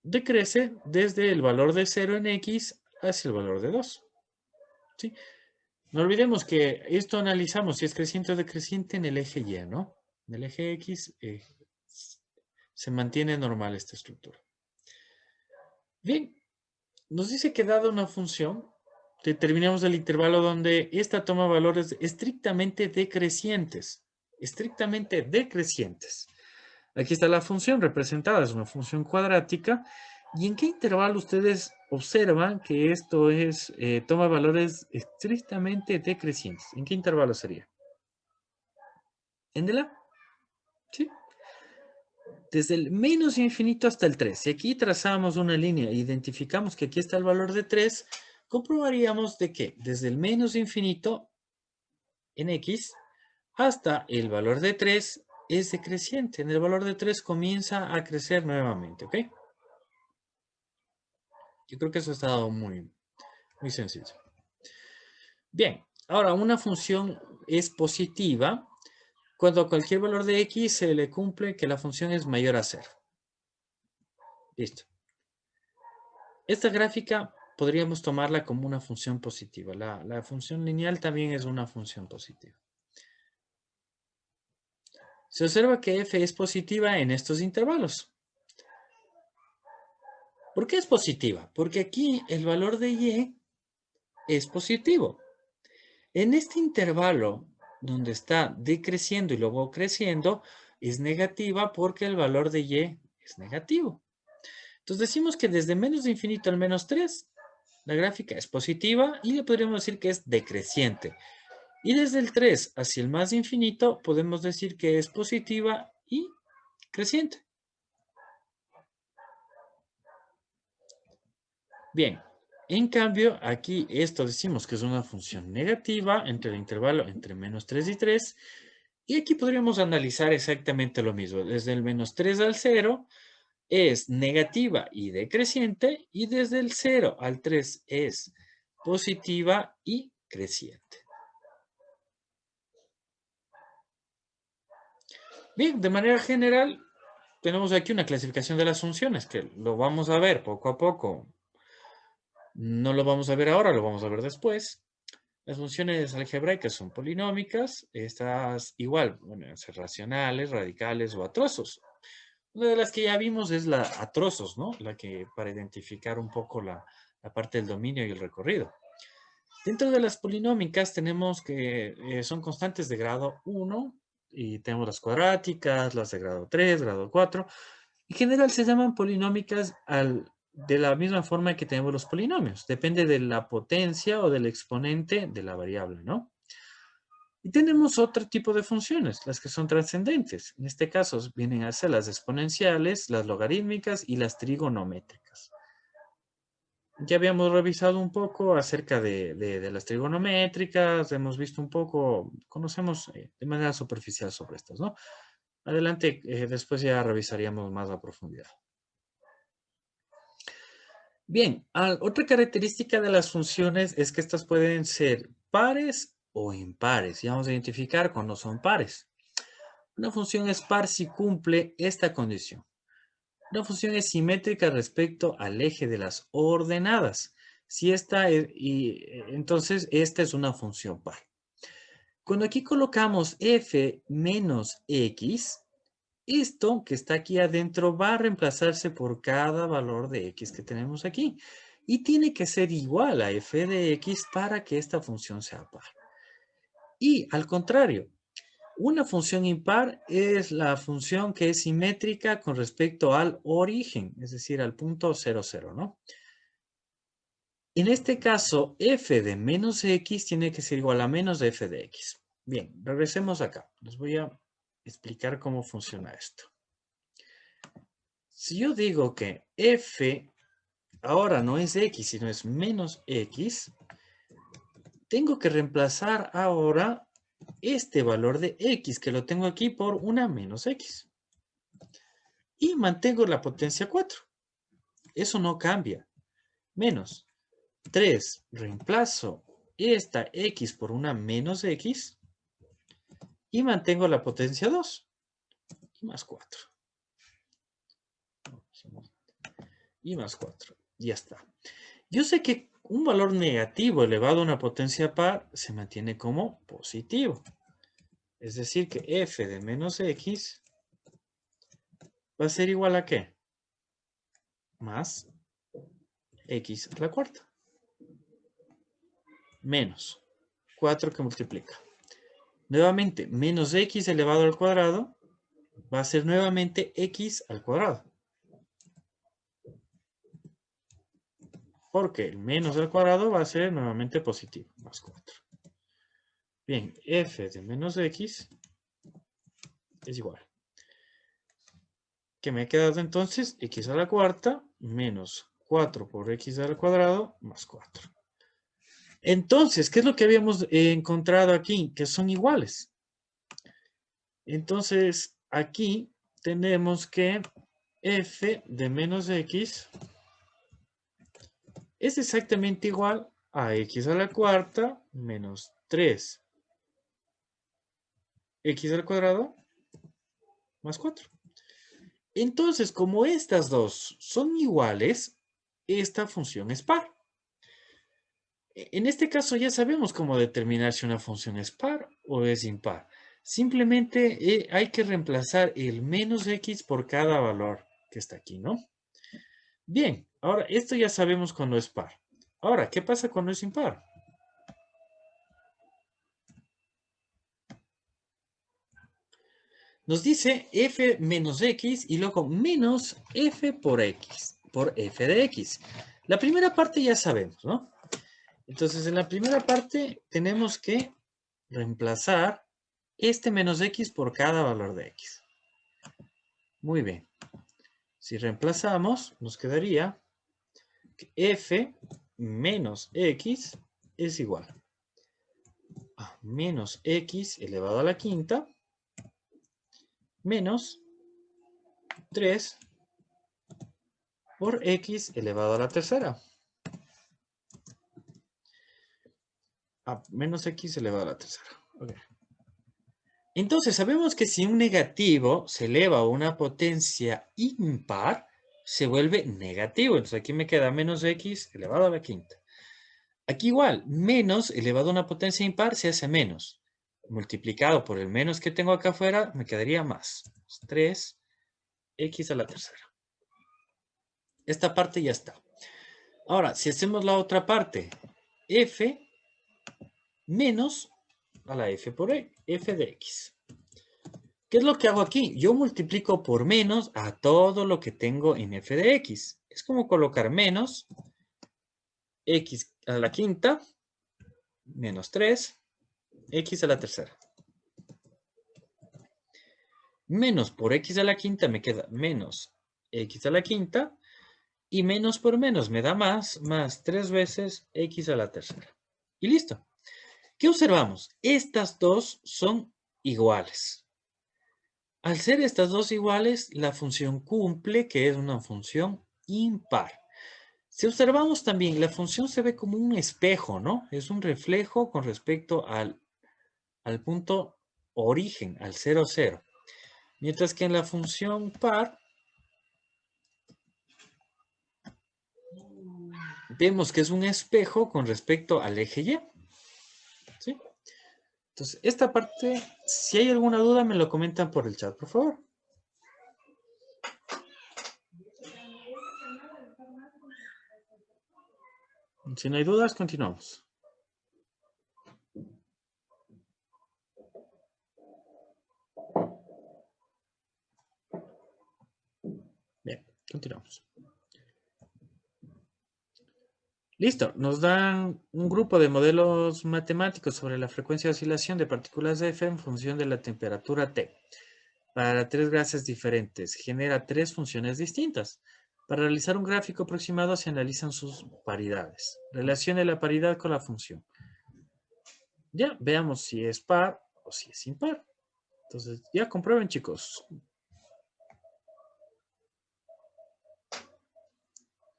decrece desde el valor de 0 en x hacia el valor de 2. ¿Sí? No olvidemos que esto analizamos si es creciente o decreciente en el eje y, ¿no? En el eje x se mantiene normal esta estructura. Bien, nos dice que dada una función, determinamos el intervalo donde esta toma valores estrictamente decrecientes. Estrictamente decrecientes. Aquí está la función representada, es una función cuadrática. ¿Y en qué intervalo ustedes observan que esto es toma valores estrictamente decrecientes? ¿En qué intervalo sería? ¿En el A? ¿Sí? Desde el menos infinito hasta el 3. Si aquí trazamos una línea e identificamos que aquí está el valor de 3, comprobaríamos de que desde el menos infinito en x hasta el valor de 3 es decreciente. En el valor de 3 comienza a crecer nuevamente, ¿ok? Yo creo que eso está muy sencillo. Bien, ahora una función es positiva cuando a cualquier valor de x se le cumple que la función es mayor a 0. Listo. Esta gráfica podríamos tomarla como una función positiva. La función lineal también es una función positiva. Se observa que f es positiva en estos intervalos. ¿Por qué es positiva? Porque aquí el valor de y es positivo. En este intervalo donde está decreciendo y luego creciendo, es negativa porque el valor de y es negativo. Entonces decimos que desde menos de infinito al menos 3, la gráfica es positiva y le podríamos decir que es decreciente. Y desde el 3 hacia el más infinito podemos decir que es positiva y creciente. Bien, en cambio aquí esto decimos que es una función negativa entre el intervalo entre menos 3 y 3. Y aquí podríamos analizar exactamente lo mismo. Desde el menos 3 al 0 es negativa y decreciente. Y desde el 0 al 3 es positiva y creciente. Bien, de manera general, tenemos aquí una clasificación de las funciones que lo vamos a ver poco a poco. No lo vamos a ver ahora, lo vamos a ver después. Las funciones algebraicas son polinómicas. Estas igual, bueno, ser racionales, radicales o a trozos. Una de las que ya vimos es la a trozos, ¿no? La que para identificar un poco la parte del dominio y el recorrido. Dentro de las polinómicas tenemos que son constantes de grado 1 y tenemos las cuadráticas, las de grado 3, grado 4. En general se llaman polinómicas de la misma forma que tenemos los polinomios. Depende de la potencia o del exponente de la variable, ¿no? Y tenemos otro tipo de funciones, las que son trascendentes. En este caso vienen a ser las exponenciales, las logarítmicas y las trigonométricas. Ya habíamos revisado un poco acerca de las trigonométricas, hemos visto un poco, conocemos de manera superficial sobre estas, ¿no? Adelante, después ya revisaríamos más a profundidad. Bien, otra característica de las funciones es que estas pueden ser pares o impares. Y vamos a identificar cuando son pares. Una función es par si cumple esta condición. Una función es simétrica respecto al eje de las ordenadas. Si entonces esta es una función par. Cuando aquí colocamos f menos x, esto que está aquí adentro va a reemplazarse por cada valor de x que tenemos aquí. Y tiene que ser igual a f de x para que esta función sea par. Y al contrario, una función impar es la función que es simétrica con respecto al origen, es decir, al punto 0, 0, ¿no? En este caso, f de menos x tiene que ser igual a menos de f de x. Bien, regresemos acá. Les voy a explicar cómo funciona esto. Si yo digo que f ahora no es x, sino es menos x, tengo que reemplazar ahora este valor de x, que lo tengo aquí por una menos x. Y mantengo la potencia 4. Eso no cambia. Menos 3, reemplazo esta x por una menos x y mantengo la potencia 2 y más 4. Y más 4. Ya está. Yo sé que un valor negativo elevado a una potencia par se mantiene como positivo. Es decir, que f de menos x va a ser igual a ¿qué? Más x a la cuarta. Menos 4 que multiplica. Nuevamente, menos x elevado al cuadrado va a ser nuevamente x al cuadrado. Porque el menos al cuadrado va a ser nuevamente positivo, más 4. Bien, f de menos x es igual. ¿Qué me ha quedado entonces? X a la cuarta menos 4 por x al cuadrado más 4. Entonces, ¿qué es lo que habíamos encontrado aquí? Que son iguales. Entonces, aquí tenemos que f de menos x es exactamente igual a x a la cuarta menos 3 x al cuadrado más 4. Entonces, como estas dos son iguales, esta función es par. En este caso ya sabemos cómo determinar si una función es par o es impar. Simplemente hay que reemplazar el menos x por cada valor que está aquí, ¿no? Bien, ahora esto ya sabemos cuando es par. Ahora, ¿qué pasa cuando es impar? nos dice f menos x y luego menos f por x, por f de x. La primera parte ya sabemos, ¿no? Entonces, en la primera parte tenemos que reemplazar este menos x por cada valor de x. Muy bien. Si reemplazamos, nos quedaría que f menos x es igual a menos x elevado a la quinta menos 3 por x elevado a la tercera. A menos x elevado a la tercera. Okay. Entonces, sabemos que si un negativo se eleva a una potencia impar, se vuelve negativo. Entonces, aquí me queda menos x elevado a la quinta. Aquí igual, menos elevado a una potencia impar se hace menos. Multiplicado por el menos que tengo acá afuera, me quedaría más. 3x a la tercera. Esta parte ya está. Ahora, si hacemos la otra parte, f menos a la f por f de x. ¿Qué es lo que hago aquí? Yo multiplico por menos a todo lo que tengo en f de x. Es como colocar menos x a la quinta menos 3 x a la tercera. Menos por x a la quinta me queda menos x a la quinta. Y menos por menos me da más 3 veces x a la tercera. Y listo. ¿Qué observamos? Estas dos son iguales. Al ser estas dos iguales, la función cumple, que es una función impar. Si observamos también, la función se ve como un espejo, ¿no? Es un reflejo con respecto al punto origen, al 0, 0. Mientras que en la función par, vemos que es un espejo con respecto al eje Y. ¿Sí? Entonces, esta parte, si hay alguna duda, me lo comentan por el chat, por favor. Si no hay dudas, continuamos. Bien, continuamos. Listo, nos dan un grupo de modelos matemáticos sobre la frecuencia de oscilación de partículas F en función de la temperatura T. Para 3 gases diferentes, genera 3 funciones distintas. Para realizar un gráfico aproximado se analizan sus paridades. Relacione la paridad con la función. Ya, veamos si es par o si es impar. Entonces, ya comprueben, chicos.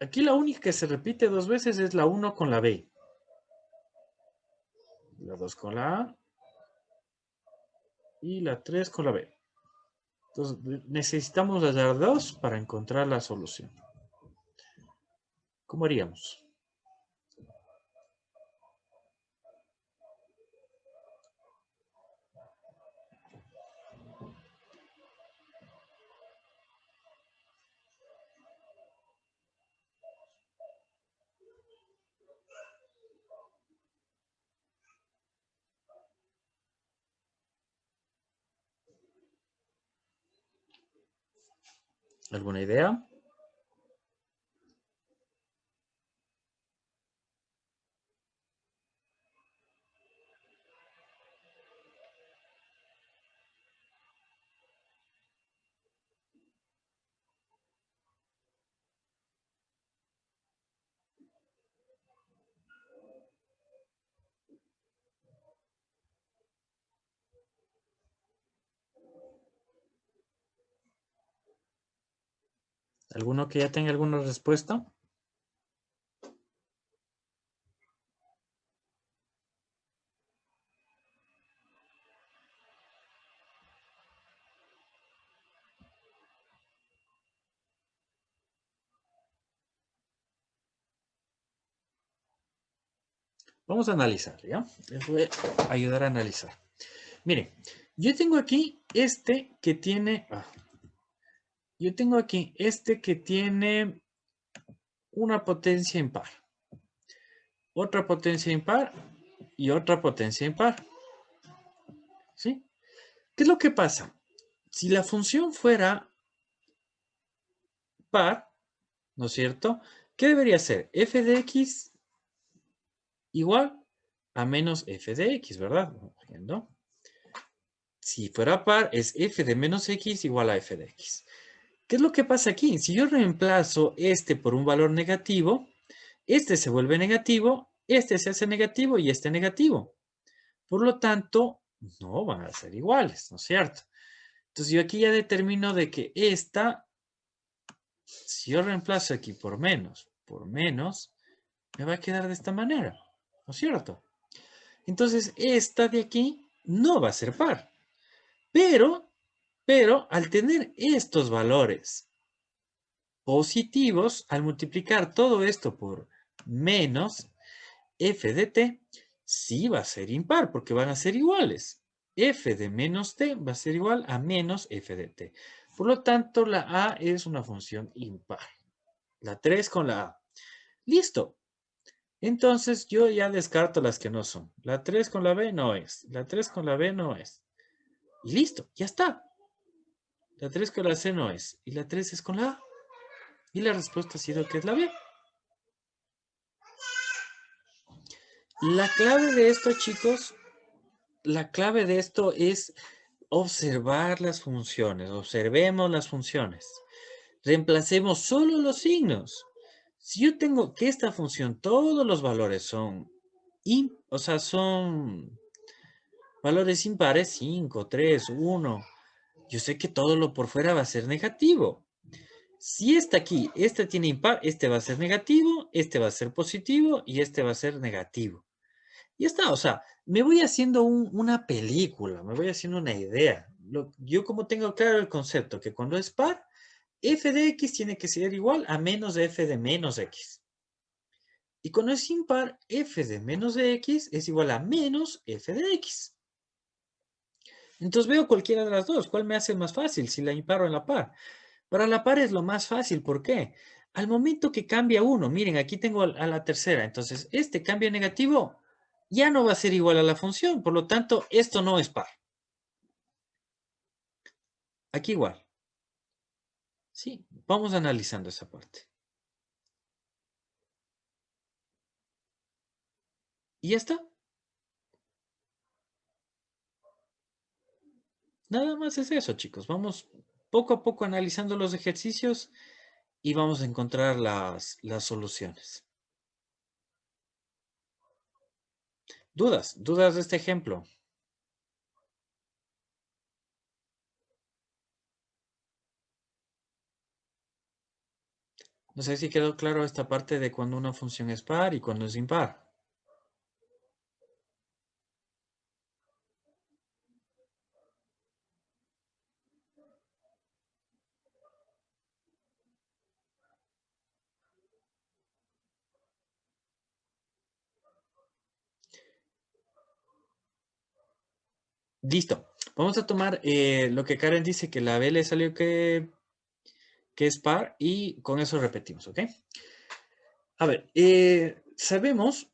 Aquí la única que se repite 2 veces es la 1 con la B. La 2 con la A. Y la 3 con la B. Entonces, necesitamos hallar 2 para encontrar la solución. ¿Cómo haríamos? ¿Alguna idea? ¿Alguno que ya tenga alguna respuesta? Vamos a analizar, ¿ya? Les voy a ayudar a analizar. Miren, yo tengo aquí este que tiene... yo tengo aquí este que tiene una potencia impar. Otra potencia impar y otra potencia impar. ¿Sí? ¿Qué es lo que pasa? Si la función fuera par, ¿no es cierto? ¿Qué debería ser? F de x igual a menos f de x, ¿verdad? ¿No? Si fuera par, es f de menos x igual a f de x. ¿Qué es lo que pasa aquí? Si yo reemplazo este por un valor negativo, este se vuelve negativo, este se hace negativo y este negativo. Por lo tanto, no van a ser iguales, ¿no es cierto? Entonces yo aquí ya determino de que esta, si yo reemplazo aquí por menos, me va a quedar de esta manera, ¿no es cierto? Entonces esta de aquí no va a ser par. Pero al tener estos valores positivos, al multiplicar todo esto por menos f de t, sí va a ser impar, porque van a ser iguales. F de menos t va a ser igual a menos f de t. Por lo tanto, la a es una función impar. La 3 con la a. Listo. Entonces, yo ya descarto las que no son. La 3 con la b no es. La 3 con la b no es. Y listo, ya está. La 3 con la c no es. Y la 3 es con la a. Y la respuesta ha sido que es la b. La clave de esto, chicos, la clave de esto es observar las funciones. Observemos las funciones. Reemplacemos solo los signos. Si yo tengo que esta función, todos los valores son, son valores impares, 5, 3, 1. Yo sé que todo lo por fuera va a ser negativo. Si esta aquí, este tiene impar, este va a ser negativo, este va a ser positivo y este va a ser negativo. Ya está, o sea, me voy haciendo una película, me voy haciendo una idea. Yo como tengo claro el concepto que cuando es par, f de x tiene que ser igual a menos de f de menos x. Y cuando es impar, f de menos de x es igual a menos f de x. Entonces veo cualquiera de las dos. ¿Cuál me hace más fácil? Si la impar o en la par. Para la par es lo más fácil. ¿Por qué? Al momento que cambia uno, miren, aquí tengo a la tercera. Entonces, este cambio negativo ya no va a ser igual a la función. Por lo tanto, esto no es par. Aquí igual. Sí, vamos analizando esa parte. Y ya está. Nada más es eso, chicos. Vamos poco a poco analizando los ejercicios y vamos a encontrar las soluciones. ¿Dudas de este ejemplo? No sé si quedó claro esta parte de cuando una función es par y cuando es impar. Listo. Vamos a tomar lo que Karen dice, que la B le salió que es par y con eso repetimos, ¿ok? A ver, sabemos,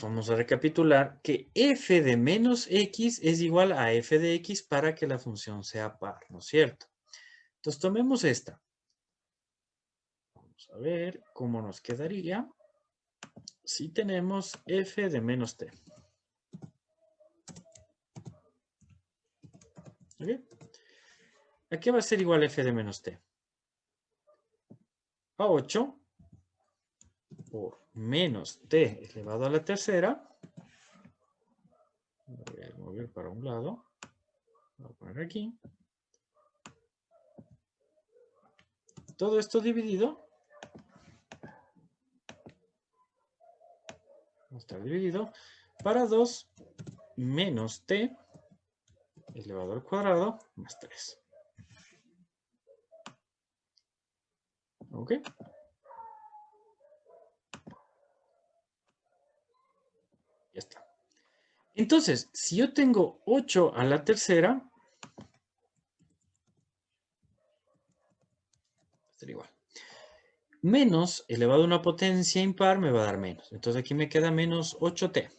vamos a recapitular, que f de menos x es igual a f de x para que la función sea par, ¿no es cierto? Entonces tomemos esta. Vamos a ver cómo nos quedaría si tenemos f de menos t. ¿Ok? ¿A qué va a ser igual f de menos t? A 8 por menos t elevado a la tercera. Voy a mover para un lado. Voy a poner aquí. Todo esto dividido. Va a estar dividido para 2 menos t elevado al cuadrado más 3. ¿Ok? Ya está. Entonces, si yo tengo 8 a la tercera, va a ser igual. Menos elevado a una potencia impar me va a dar menos. Entonces aquí me queda menos 8t.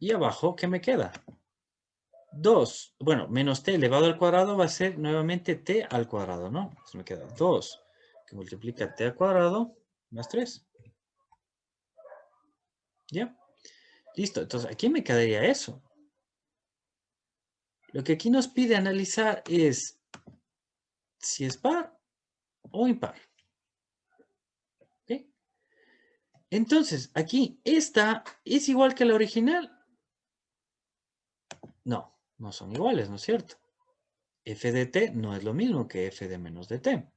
Y abajo, ¿qué me queda? 2. Bueno, menos t elevado al cuadrado va a ser nuevamente t al cuadrado, ¿no? Entonces me queda 2 que multiplica t al cuadrado más 3. ¿Ya? Listo. Entonces, aquí me quedaría eso. Lo que aquí nos pide analizar es si es par o impar. ¿Ok? Entonces, aquí, esta es igual que la original. No, no son iguales, ¿no es cierto? F de t no es lo mismo que f de menos de t.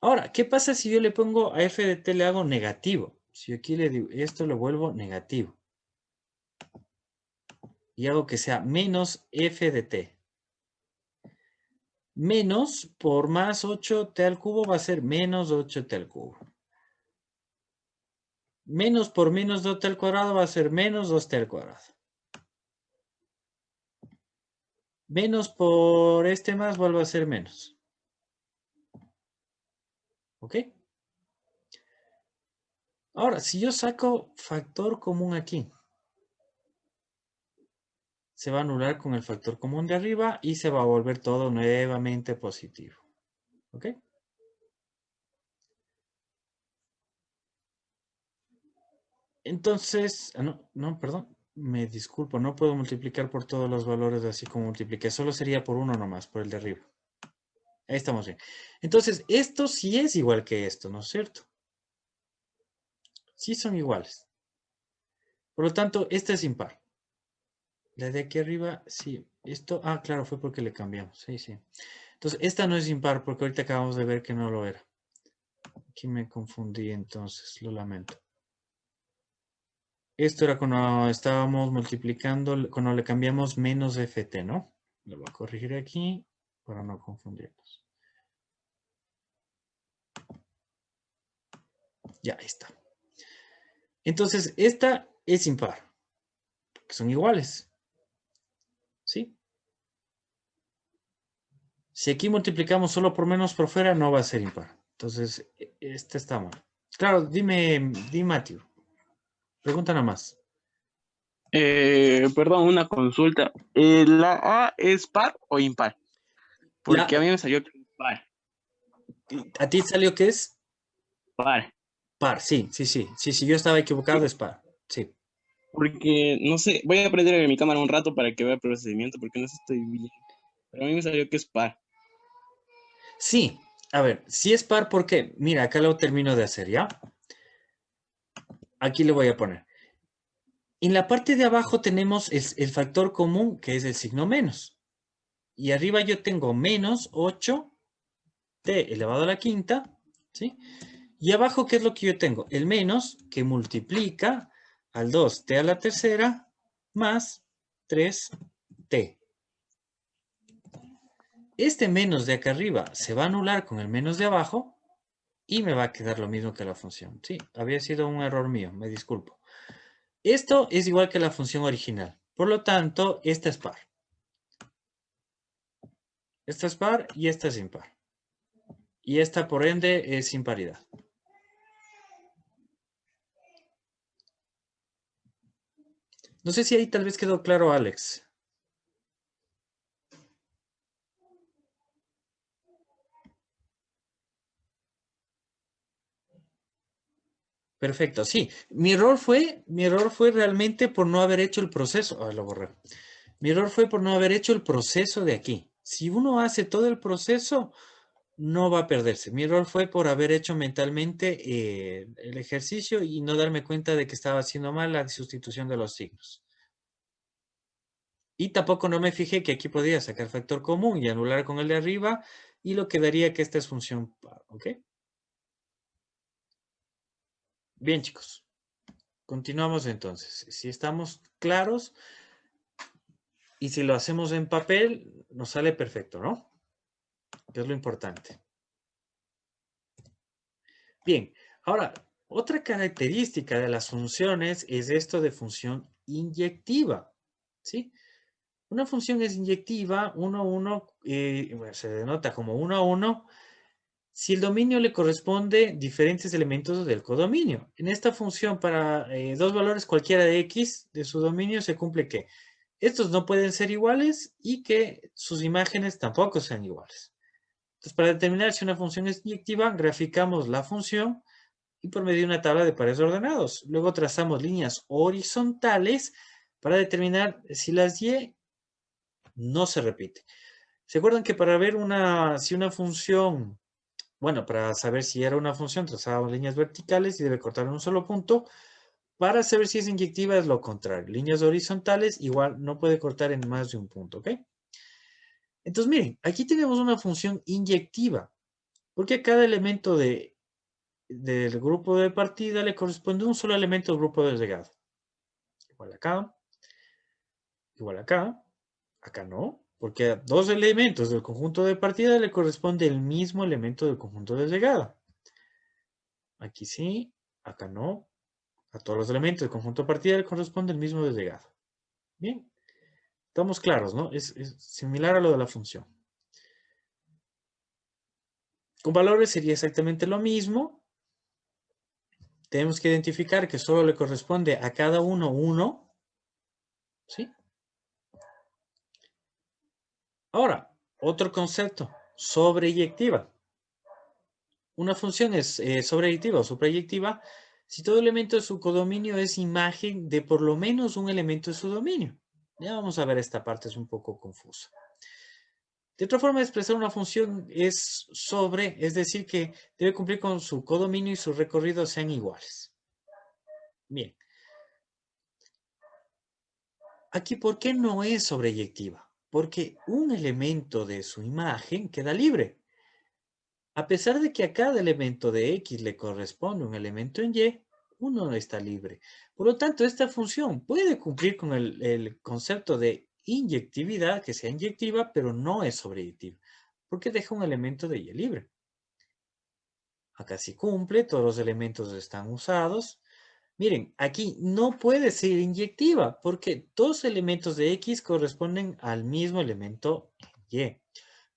Ahora, ¿qué pasa si yo le pongo a f de t le hago negativo? Si yo aquí le digo, esto lo vuelvo negativo. Y hago que sea menos f de t. Menos por más 8t al cubo va a ser menos 8t al cubo. Menos por menos 2t al cuadrado va a ser menos 2t al cuadrado. Menos por este más vuelve a ser menos. ¿Ok? Ahora, si yo saco factor común aquí, se va a anular con el factor común de arriba y se va a volver todo nuevamente positivo. ¿Ok? Entonces, perdón, me disculpo, no puedo multiplicar por todos los valores así como multipliqué, solo sería por uno nomás, por el de arriba. Ahí estamos bien. Entonces, esto sí es igual que esto, ¿no es cierto? Sí son iguales. Por lo tanto, esta es impar. La de aquí arriba, sí. Esto, claro, fue porque le cambiamos. Sí, sí. Entonces, esta no es impar porque ahorita acabamos de ver que no lo era. Aquí me confundí entonces, lo lamento. Esto era cuando estábamos multiplicando, cuando le cambiamos menos ft, ¿no? Lo voy a corregir aquí para no confundirnos. Ya, ahí está. Entonces, esta es impar, porque son iguales. ¿Sí? Si aquí multiplicamos solo por menos por fuera, no va a ser impar. Entonces, esta está mal. Claro, dime, Matthew. Pregunta nada más. Perdón, una consulta. ¿La A es par o impar? Porque a mí me salió que es par. ¿A ti salió que es? Par. Par, sí, sí, sí. Sí, sí, yo estaba equivocado, es par. Sí. Porque, no sé, voy a prender mi cámara un rato para que vea el procedimiento, porque no sé si estoy bien. Pero a mí me salió que es par. Sí. A ver, si es par, ¿por qué? Mira, acá lo termino de hacer, ¿ya? Aquí le voy a poner. En la parte de abajo tenemos el factor común, que es el signo menos. Y arriba yo tengo menos 8t elevado a la quinta, ¿sí? Y abajo, ¿qué es lo que yo tengo? El menos que multiplica al 2t a la tercera más 3t. Este menos de acá arriba se va a anular con el menos de abajo y me va a quedar lo mismo que la función. Sí, había sido un error mío, me disculpo. Esto es igual que la función original. Por lo tanto, esta es par. Esta es par y esta es impar. Y esta, por ende, es imparidad. No sé si ahí tal vez quedó claro, Alex. Perfecto, sí. Mi error fue realmente por no haber hecho el proceso. Lo borré. Mi error fue por no haber hecho el proceso de aquí. Si uno hace todo el proceso, no va a perderse. Mi error fue por haber hecho mentalmente el ejercicio y no darme cuenta de que estaba haciendo mal la sustitución de los signos. Y tampoco no me fijé que aquí podía sacar factor común y anular con el de arriba y lo que daría que esta es función par, ¿ok? Bien, chicos. Continuamos entonces. Si estamos claros y si lo hacemos en papel, nos sale perfecto, ¿no? Que es lo importante. Bien, ahora, otra característica de las funciones es esto de función inyectiva, ¿sí? Una función es inyectiva, 1, 1, bueno, se denota como 1, 1, si el dominio le corresponde diferentes elementos del codominio. En esta función, para dos valores cualquiera de x de su dominio, se cumple que estos no pueden ser iguales y que sus imágenes tampoco sean iguales. Entonces, para determinar si una función es inyectiva, graficamos la función y por medio de una tabla de pares ordenados. Luego trazamos líneas horizontales para determinar si las y no se repiten. ¿Se acuerdan que para ver si una función, bueno, para saber si era una función, trazábamos líneas verticales y debe cortar en un solo punto? Para saber si es inyectiva es lo contrario. Líneas horizontales igual no puede cortar en más de un punto, ¿ok? Entonces, miren, aquí tenemos una función inyectiva, porque a cada elemento del grupo de partida le corresponde un solo elemento del grupo de llegada. Igual acá no, porque a dos elementos del conjunto de partida le corresponde el mismo elemento del conjunto de llegada. Aquí sí, acá no. A todos los elementos del conjunto de partida le corresponde el mismo de llegada. Bien, estamos claros, ¿no? Es similar a lo de la función. Con valores sería exactamente lo mismo. Tenemos que identificar que solo le corresponde a cada uno, ¿sí? Ahora, otro concepto, sobreyectiva. Una función es sobreyectiva o suprayectiva si todo elemento de su codominio es imagen de por lo menos un elemento de su dominio. Ya vamos a ver esta parte, es un poco confusa. De otra forma de expresar una función es es decir, que debe cumplir con su codominio y su recorrido sean iguales. Bien. Aquí, ¿por qué no es sobreyectiva? Porque un elemento de su imagen queda libre. A pesar de que a cada elemento de X le corresponde un elemento en Y, uno no está libre. Por lo tanto, esta función puede cumplir con el concepto de inyectividad, que sea inyectiva, pero no es sobreyectiva, porque deja un elemento de Y libre. Acá sí cumple, todos los elementos están usados. Miren, aquí no puede ser inyectiva, porque dos elementos de X corresponden al mismo elemento en Y.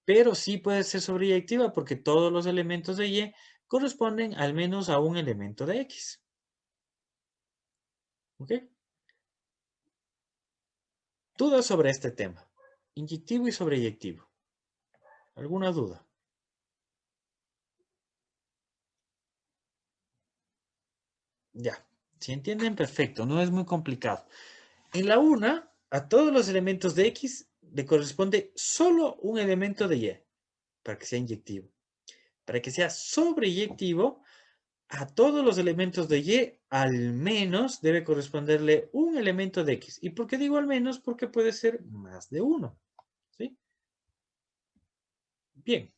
Pero sí puede ser sobreyectiva porque todos los elementos de Y corresponden al menos a un elemento de X. ¿Ok? Dudas sobre este tema. Inyectivo y sobreyectivo. ¿Alguna duda? Ya. Si entienden, perfecto. No es muy complicado. En la una, a todos los elementos de X le corresponde solo un elemento de Y para que sea inyectivo. Para que sea sobreyectivo, a todos los elementos de Y, al menos debe corresponderle un elemento de X. ¿Y por qué digo al menos? Porque puede ser más de uno. ¿Sí? Bien.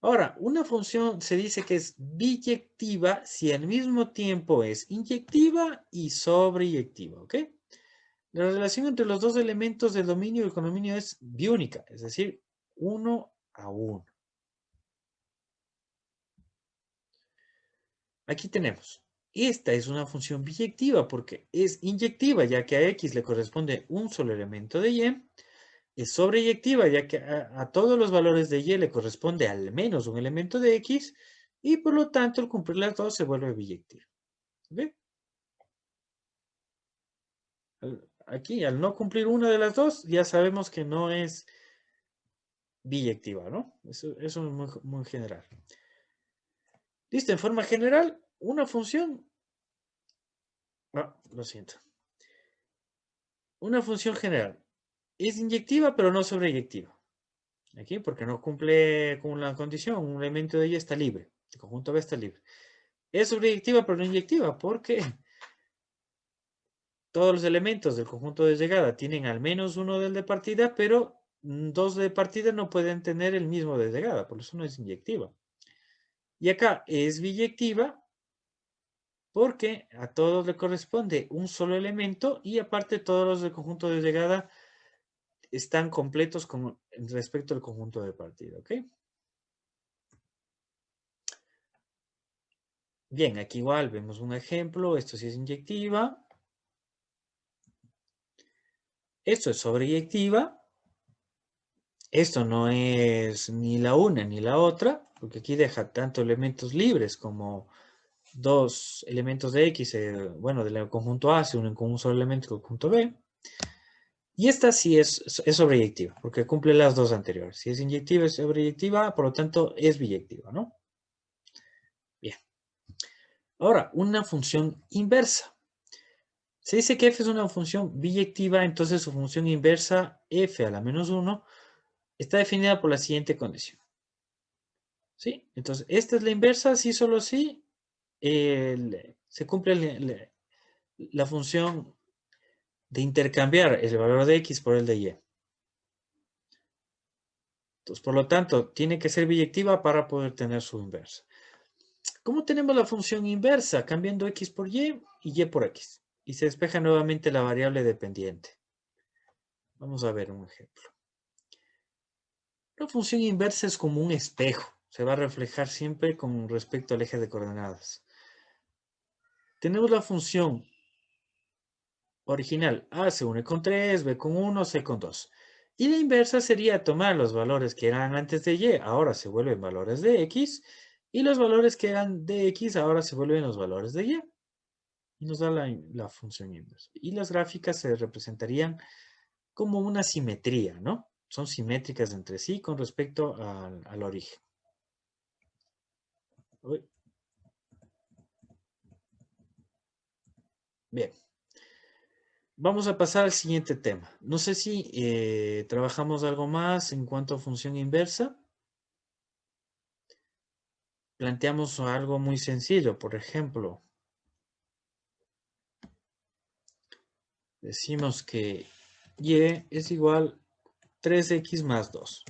Ahora, una función se dice que es biyectiva si al mismo tiempo es inyectiva y sobreyectiva. ¿Ok? La relación entre los dos elementos del dominio y el codominio es biúnica, es decir, 1:1. Aquí tenemos. Esta es una función biyectiva porque es inyectiva, ya que a X le corresponde un solo elemento de Y. Es sobreyectiva, ya que a todos los valores de Y le corresponde al menos un elemento de X. Y por lo tanto, al cumplir las dos, se vuelve biyectiva. ¿Ve? Aquí, al no cumplir una de las dos, ya sabemos que no es biyectiva, ¿no? Eso es muy, muy general. Listo, en forma general, una función... No, lo siento. Una función general es inyectiva, pero no sobreyectiva. Aquí, porque no cumple con la condición, un elemento de ella está libre. El conjunto B está libre. Es sobreyectiva, pero no inyectiva, porque todos los elementos del conjunto de llegada tienen al menos uno del de partida, pero dos de partida no pueden tener el mismo de llegada, por eso no es inyectiva. Y acá es biyectiva, porque a todos le corresponde un solo elemento y aparte todos los del conjunto de llegada están completos con respecto al conjunto de partida, ¿ok? Bien, aquí igual vemos un ejemplo, esto sí es inyectiva, esto es sobreyectiva, Esto no es ni la una ni la otra, porque aquí deja tanto elementos libres como dos elementos de X, bueno, del conjunto A se unen con un solo elemento del conjunto B. Y esta sí es sobreyectiva, porque cumple las dos anteriores. Si es inyectiva, es sobreyectiva, por lo tanto es biyectiva, ¿no? Bien. Ahora, una función inversa. Se dice que f es una función biyectiva, entonces su función inversa, f a la menos 1, está definida por la siguiente condición. ¿Sí? Entonces, esta es la inversa, sí, solo sí, se cumple la función de intercambiar el valor de x por el de y. Entonces, por lo tanto, tiene que ser biyectiva para poder tener su inversa. ¿Cómo tenemos la función inversa? Cambiando x por y por x. Y se despeja nuevamente la variable dependiente. Vamos a ver un ejemplo. La función inversa es como un espejo. Se va a reflejar siempre con respecto al eje de coordenadas. Tenemos la función original. A se une con 3, B con 1, C con 2. Y la inversa sería tomar los valores que eran antes de y, ahora se vuelven valores de x. Y los valores que eran de x, ahora se vuelven los valores de y. Y nos da la función inversa. Y las gráficas se representarían como una simetría, ¿no? Son simétricas entre sí con respecto al origen. Uy. Bien. Vamos a pasar al siguiente tema. No sé si trabajamos algo más en cuanto a función inversa. Planteamos algo muy sencillo, por ejemplo. Decimos que y es igual a 3x más 2.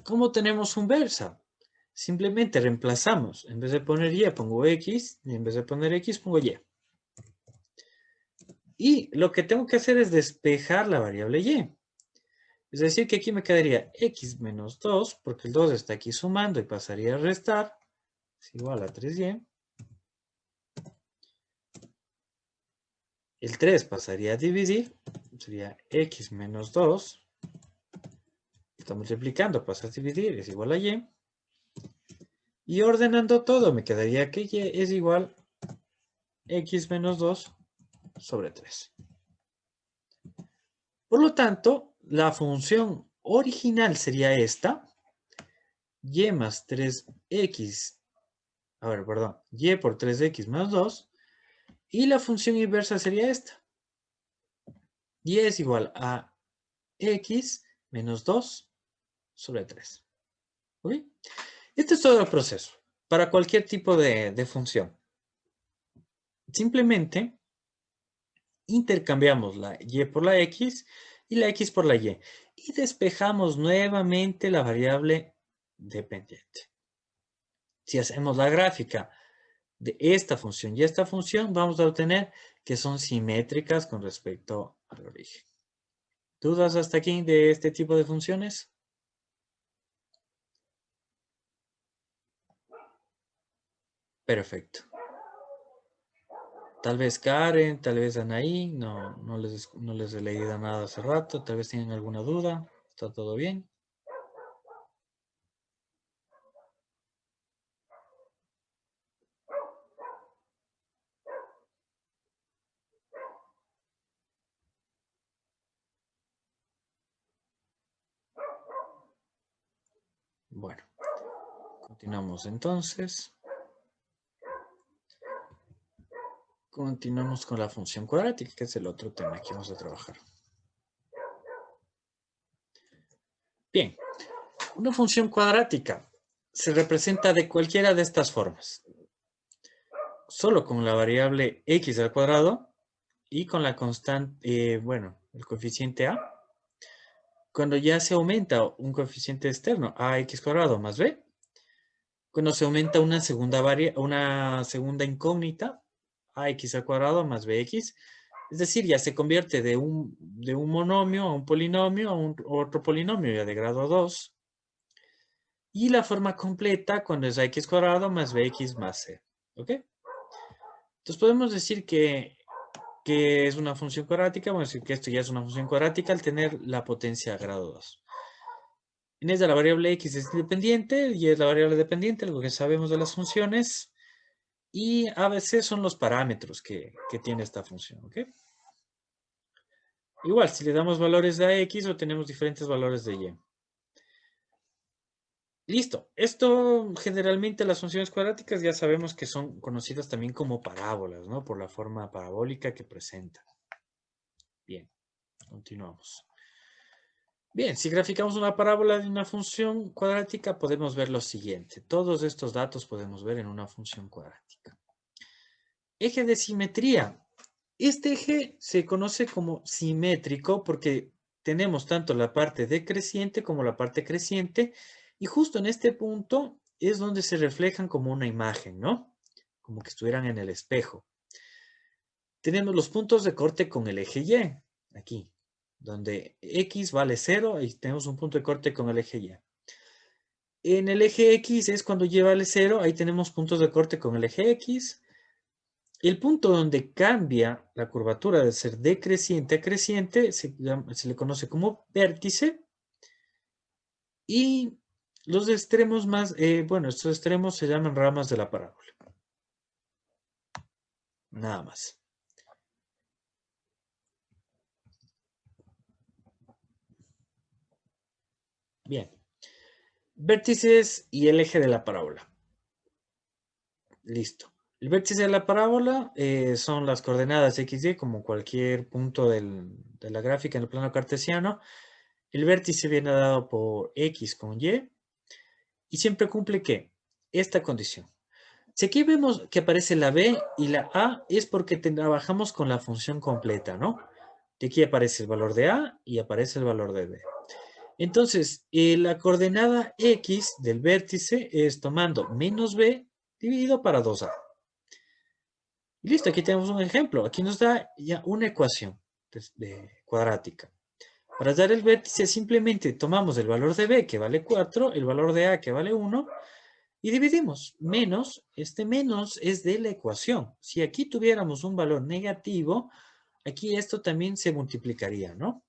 ¿Cómo tenemos inversa? Simplemente reemplazamos. En vez de poner y, pongo x. Y en vez de poner x, pongo y. Y lo que tengo que hacer es despejar la variable y. Es decir, que aquí me quedaría x menos 2, porque el 2 está aquí sumando y pasaría a restar. Es igual a 3y. El 3 pasaría a dividir. Sería x menos 2. Está multiplicando, pasa a dividir, es igual a y. Y ordenando todo, me quedaría que y es igual a x menos 2 sobre 3. Por lo tanto, la función original sería esta. Y más 3x. A ver, perdón. Y por 3x más 2. Y la función inversa sería esta. Y es igual a x menos 2 sobre 3. ¿Ok? Este es todo el proceso. Para cualquier tipo de función. Simplemente intercambiamos la y por la x y la x por la y. Y despejamos nuevamente la variable dependiente. Si hacemos la gráfica de esta función y esta función, vamos a obtener que son simétricas con respecto al origen. ¿Dudas hasta aquí de este tipo de funciones? Perfecto. Tal vez Karen, tal vez Anaí, no les he leído nada hace rato, tal vez tienen alguna duda. ¿Está todo bien? Bueno, continuamos entonces. Continuamos con la función cuadrática, que es el otro tema que vamos a trabajar. Bien, una función cuadrática se representa de cualquiera de estas formas. Solo con la variable x al cuadrado y con la constante, el coeficiente a. Cuando ya se aumenta un coeficiente externo, ax cuadrado más b. Cuando se aumenta una segunda incógnita, ax al cuadrado más bx. Es decir, ya se convierte de un monomio a un polinomio, a otro polinomio ya de grado 2. Y la forma completa cuando es ax cuadrado más bx más c. ¿Ok? Entonces podemos decir que es una función cuadrática. Vamos a decir que esto ya es una función cuadrática al tener la potencia a grado 2. En esta la variable x es independiente, y es la variable dependiente, algo que sabemos de las funciones. Y a veces son los parámetros que tiene esta función, ¿ok? Igual, si le damos valores a x, obtenemos diferentes valores de y. Listo. Esto, generalmente, las funciones cuadráticas ya sabemos que son conocidas también como parábolas, ¿no? Por la forma parabólica que presentan. Bien, continuamos. Bien, si graficamos una parábola de una función cuadrática, podemos ver lo siguiente. Todos estos datos podemos ver en una función cuadrática. Eje de simetría. Este eje se conoce como simétrico porque tenemos tanto la parte decreciente como la parte creciente, y justo en este punto es donde se reflejan como una imagen, ¿no? Como que estuvieran en el espejo. Tenemos los puntos de corte con el eje Y, aquí, donde X vale 0 y tenemos un punto de corte con el eje Y. En el eje X es cuando Y vale 0, ahí tenemos puntos de corte con el eje X. El punto donde cambia la curvatura de ser decreciente a creciente se le conoce como vértice. Y los extremos más, bueno, estos extremos se llaman ramas de la parábola. Nada más. Bien. Vértices y el eje de la parábola. Listo. El vértice de la parábola son las coordenadas x, y, como cualquier punto de la gráfica en el plano cartesiano. El vértice viene dado por x con y. Y siempre cumple, ¿qué? Esta condición. Si aquí vemos que aparece la b y la a, es porque trabajamos con la función completa, ¿no? De aquí aparece el valor de a y aparece el valor de b. Entonces, la coordenada x del vértice es tomando menos b dividido para 2a. Y listo, aquí tenemos un ejemplo. Aquí nos da ya una ecuación cuadrática. Para dar el vértice simplemente tomamos el valor de b, que vale 4, el valor de a, que vale 1, y dividimos. Menos, este menos es de la ecuación. Si aquí tuviéramos un valor negativo, aquí esto también se multiplicaría, ¿no?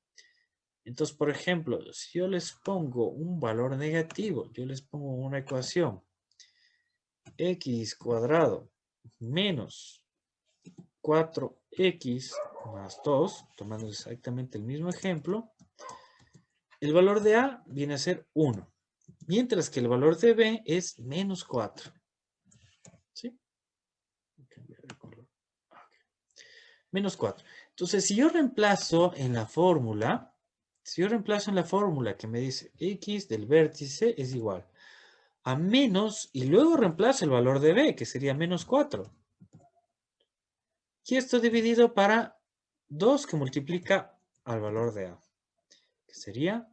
Entonces, por ejemplo, si yo les pongo un valor negativo, yo les pongo una ecuación, x cuadrado menos 4x más 2, tomando exactamente el mismo ejemplo, el valor de a viene a ser 1, mientras que el valor de b es menos 4. ¿Sí? Menos 4. Entonces, si yo reemplazo en la fórmula, que me dice x del vértice es igual a menos, y luego reemplazo el valor de b, que sería menos 4. Y esto dividido para 2, que multiplica al valor de a, que sería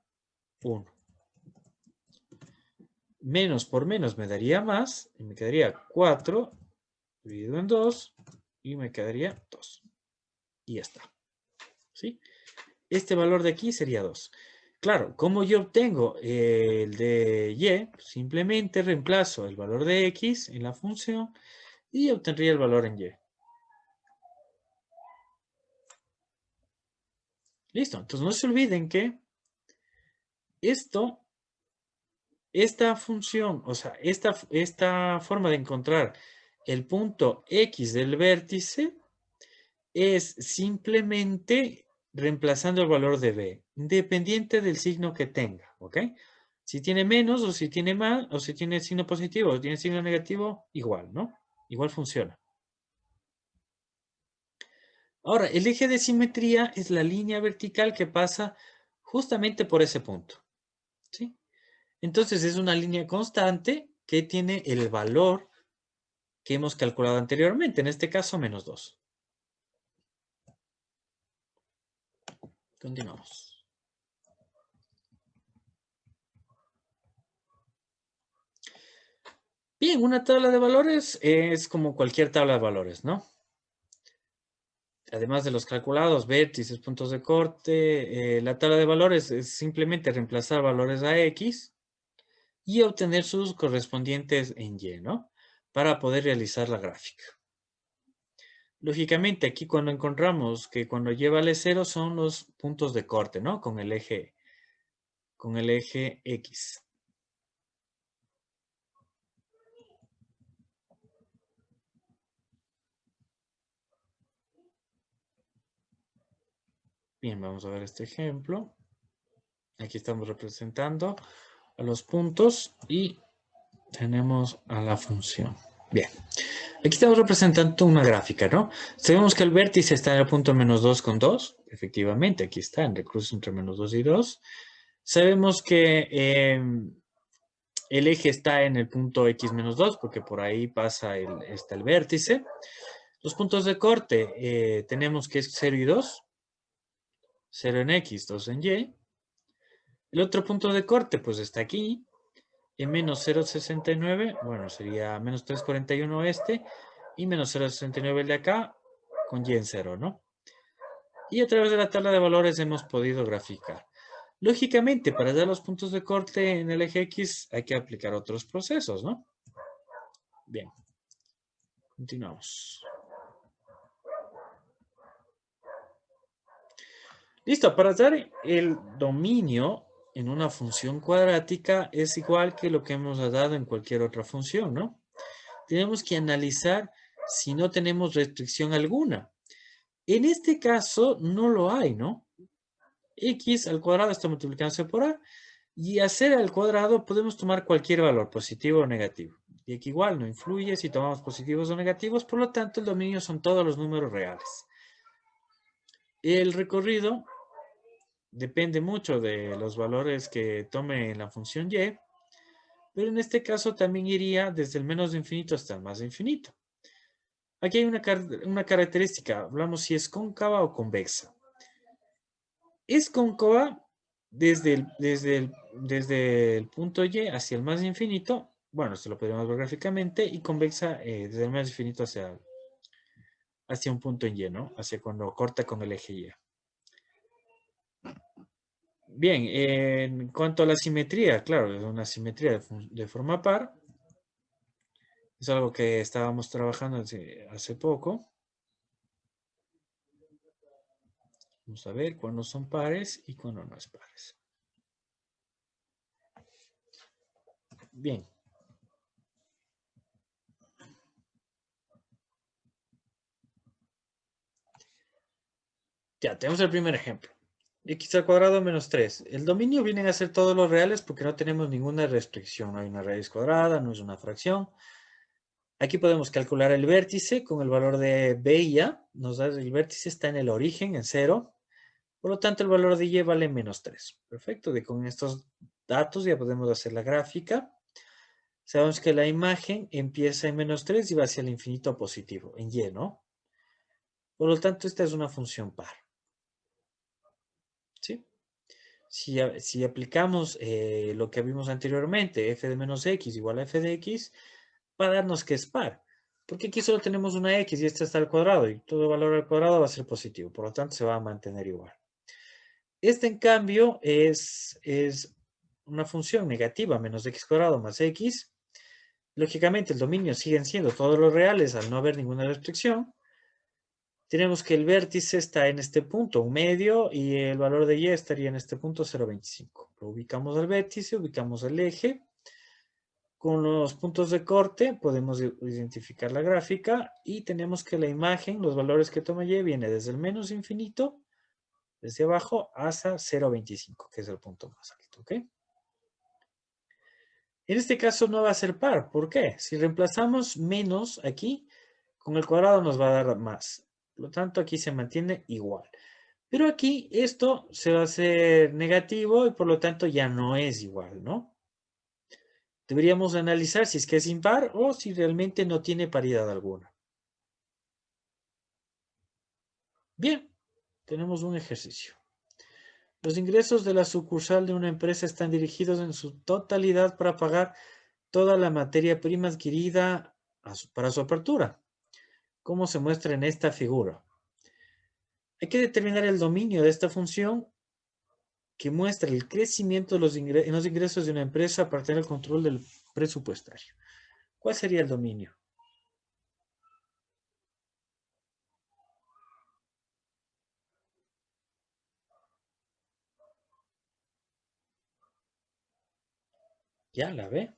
1. Menos por menos me daría más, y me quedaría 4 dividido en 2, y me quedaría 2. Y ya está. ¿Sí? Este valor de aquí sería 2. Claro, ¿cómo yo obtengo el de y? Simplemente reemplazo el valor de x en la función y obtendría el valor en y. Listo. Entonces no se olviden que esta función, o sea, esta forma de encontrar el punto x del vértice es simplemente reemplazando el valor de b, independiente del signo que tenga, ¿ok? Si tiene menos, o si tiene más, o si tiene signo positivo, o tiene signo negativo, igual, ¿no? Igual funciona. Ahora, el eje de simetría es la línea vertical que pasa justamente por ese punto, ¿sí? Entonces es una línea constante que tiene el valor que hemos calculado anteriormente, en este caso menos 2. Continuamos. Bien, una tabla de valores es como cualquier tabla de valores, ¿no? Además de los calculados, vértices, puntos de corte, la tabla de valores es simplemente reemplazar valores a x y obtener sus correspondientes en y, ¿no? Para poder realizar la gráfica. Lógicamente, aquí cuando encontramos que cuando y vale 0 son los puntos de corte, ¿no? Con el eje con el eje X. Bien, vamos a ver este ejemplo. Aquí estamos representando a los puntos y tenemos a la función. Bien, aquí estamos representando una gráfica, ¿no? Sabemos que el vértice está en el punto menos 2 con 2. Efectivamente, aquí está, en el cruce entre menos 2 y 2. Sabemos que el eje está en el punto X menos 2, porque por ahí está el vértice. Los puntos de corte tenemos que es 0 y 2. 0 en X, 2 en Y. El otro punto de corte, pues está aquí, en menos 0,69, bueno, sería menos 3,41 este, y menos 0,69 el de acá, con Y en 0, ¿no? Y a través de la tabla de valores hemos podido graficar. Lógicamente, para dar los puntos de corte en el eje X hay que aplicar otros procesos, ¿no? Bien, continuamos. Listo, para dar el dominio en una función cuadrática es igual que lo que hemos dado en cualquier otra función, ¿no? Tenemos que analizar si no tenemos restricción alguna. En este caso no lo hay, ¿no? X al cuadrado está multiplicándose por A y a C al cuadrado podemos tomar cualquier valor, positivo o negativo. Y aquí igual no influye si tomamos positivos o negativos, por lo tanto el dominio son todos los números reales. El recorrido depende mucho de los valores que tome en la función y, pero en este caso también iría desde el menos de infinito hasta el más de infinito. Aquí hay una característica, hablamos si es cóncava o convexa. Es cóncava desde el punto y hacia el más infinito, bueno, esto lo podríamos ver gráficamente, y convexa desde el más infinito hacia un punto en y, ¿no? Hacia cuando corta con el eje y. Bien, en cuanto a la simetría, claro, es una simetría de forma par. Es algo que estábamos trabajando hace poco. Vamos a ver cuándo son pares y cuándo no es pares. Bien. Ya, tenemos el primer ejemplo. X al cuadrado menos 3. El dominio vienen a ser todos los reales porque no tenemos ninguna restricción. No hay una raíz cuadrada, no es una fracción. Aquí podemos calcular el vértice con el valor de B y A. Nos da el vértice está en el origen, en 0. Por lo tanto, el valor de Y vale menos 3. Perfecto. Y con estos datos ya podemos hacer la gráfica. Sabemos que la imagen empieza en menos 3 y va hacia el infinito positivo, en Y, ¿no? Por lo tanto, esta es una función par. ¿Sí? Si aplicamos lo que vimos anteriormente, f de menos x igual a f de x, va a darnos que es par. Porque aquí solo tenemos una x y esta está al cuadrado, y todo valor al cuadrado va a ser positivo. Por lo tanto, se va a mantener igual. Esta, en cambio, es una función negativa, menos x cuadrado más x. Lógicamente, el dominio siguen siendo todos los reales al no haber ninguna restricción. Tenemos que el vértice está en este punto, un medio, y el valor de y estaría en este punto 0,25. Lo ubicamos al vértice, ubicamos el eje. Con los puntos de corte podemos identificar la gráfica y tenemos que la imagen, los valores que toma y, viene desde el menos infinito, desde abajo, hasta 0,25, que es el punto más alto, ¿ok? En este caso no va a ser par. ¿Por qué? Si reemplazamos menos aquí, con el cuadrado nos va a dar más. Por lo tanto, aquí se mantiene igual. Pero aquí esto se va a hacer negativo y por lo tanto ya no es igual, ¿no? Deberíamos analizar si es que es impar o si realmente no tiene paridad alguna. Bien, tenemos un ejercicio. Los ingresos de la sucursal de una empresa están dirigidos en su totalidad para pagar toda la materia prima adquirida para su apertura, como se muestra en esta figura. Hay que determinar el dominio de esta función que muestra el crecimiento en los ingresos de una empresa para tener el control del presupuestario. ¿Cuál sería el dominio? Ya, la B.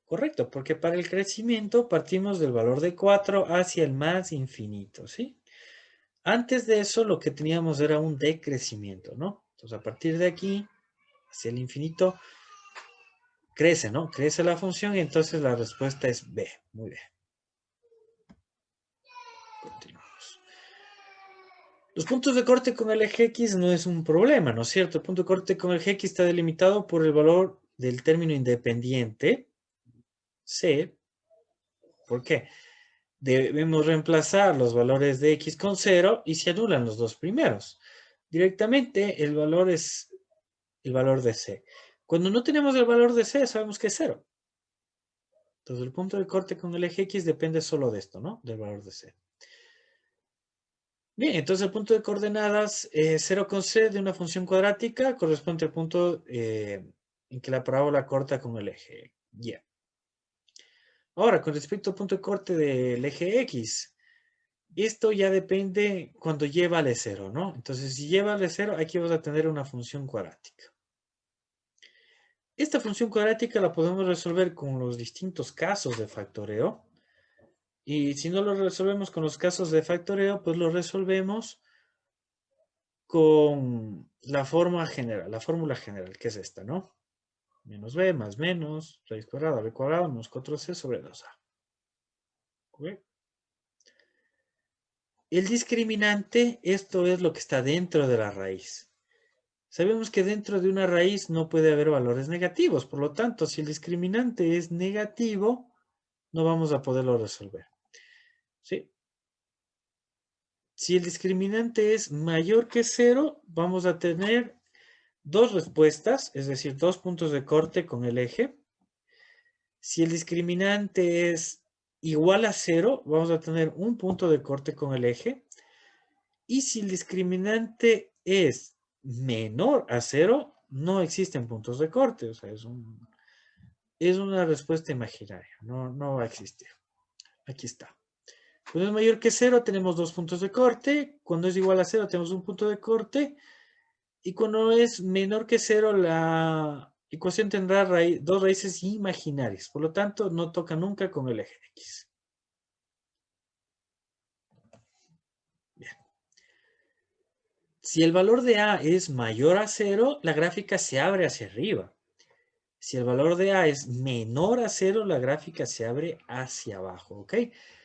Correcto, porque para el crecimiento partimos del valor de 4 hacia el más infinito, ¿sí? Antes de eso lo que teníamos era un decrecimiento, ¿no? Entonces a partir de aquí, hacia el infinito, crece, ¿no? Crece la función y entonces la respuesta es B. Muy bien. Continuamos. Los puntos de corte con el eje X no es un problema, ¿no es cierto? El punto de corte con el eje X está delimitado por el valor del término independiente, C. ¿Por qué? Debemos reemplazar los valores de X con 0 y se anulan los dos primeros. Directamente el valor es el valor de C. Cuando no tenemos el valor de C, sabemos que es 0. Entonces el punto de corte con el eje X depende solo de esto, ¿no? Del valor de C. Bien, entonces el punto de coordenadas 0 con C de una función cuadrática corresponde al punto en que la parábola corta con el eje Y. Ahora, con respecto al punto de corte del eje X, esto ya depende cuando Y vale 0, ¿no? Entonces, si Y vale 0, aquí vas a tener una función cuadrática. Esta función cuadrática la podemos resolver con los distintos casos de factoreo. Y si no lo resolvemos con los casos de factoreo, pues lo resolvemos con la fórmula general, que es esta, ¿no? Menos b más menos, raíz cuadrada b cuadrada menos 4c sobre 2a. ¿Ok? El discriminante, esto es lo que está dentro de la raíz. Sabemos que dentro de una raíz no puede haber valores negativos, por lo tanto, si el discriminante es negativo, no vamos a poderlo resolver. ¿Sí? Si el discriminante es mayor que 0, vamos a tener dos respuestas, es decir, dos puntos de corte con el eje. Si el discriminante es igual a 0, vamos a tener un punto de corte con el eje. Y si el discriminante es menor a 0, no existen puntos de corte. O sea, es una respuesta imaginaria. No va a existir. Aquí está. Cuando es mayor que 0, tenemos dos puntos de corte. Cuando es igual a 0, tenemos un punto de corte. Y cuando es menor que 0, la ecuación tendrá dos raíces imaginarias. Por lo tanto, no toca nunca con el eje X. Bien. Si el valor de A es mayor a 0, la gráfica se abre hacia arriba. Si el valor de A es menor a 0, la gráfica se abre hacia abajo. ¿Ok?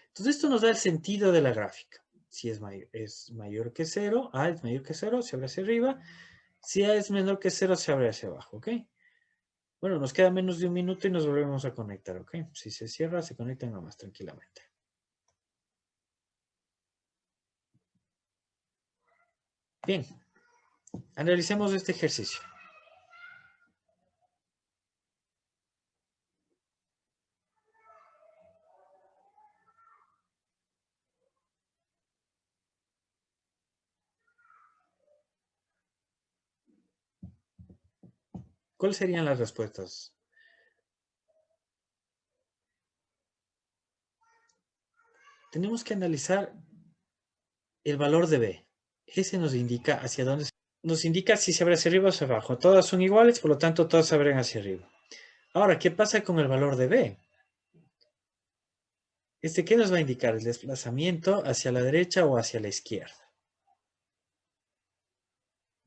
Entonces, esto nos da el sentido de la gráfica. Si es mayor que 0, A es mayor que 0, se abre hacia arriba. Si A es menor que 0, se abre hacia abajo. ¿Ok? Bueno, nos queda menos de un minuto y nos volvemos a conectar, ¿ok? Si se cierra, se conectan nomás tranquilamente. Bien, analicemos este ejercicio. ¿Cuáles serían las respuestas? Tenemos que analizar el valor de B. Ese nos indica hacia dónde nos indica si se abre hacia arriba o hacia abajo. Todas son iguales, por lo tanto, todas se abren hacia arriba. Ahora, ¿qué pasa con el valor de B? ¿Qué nos va a indicar? El desplazamiento hacia la derecha o hacia la izquierda.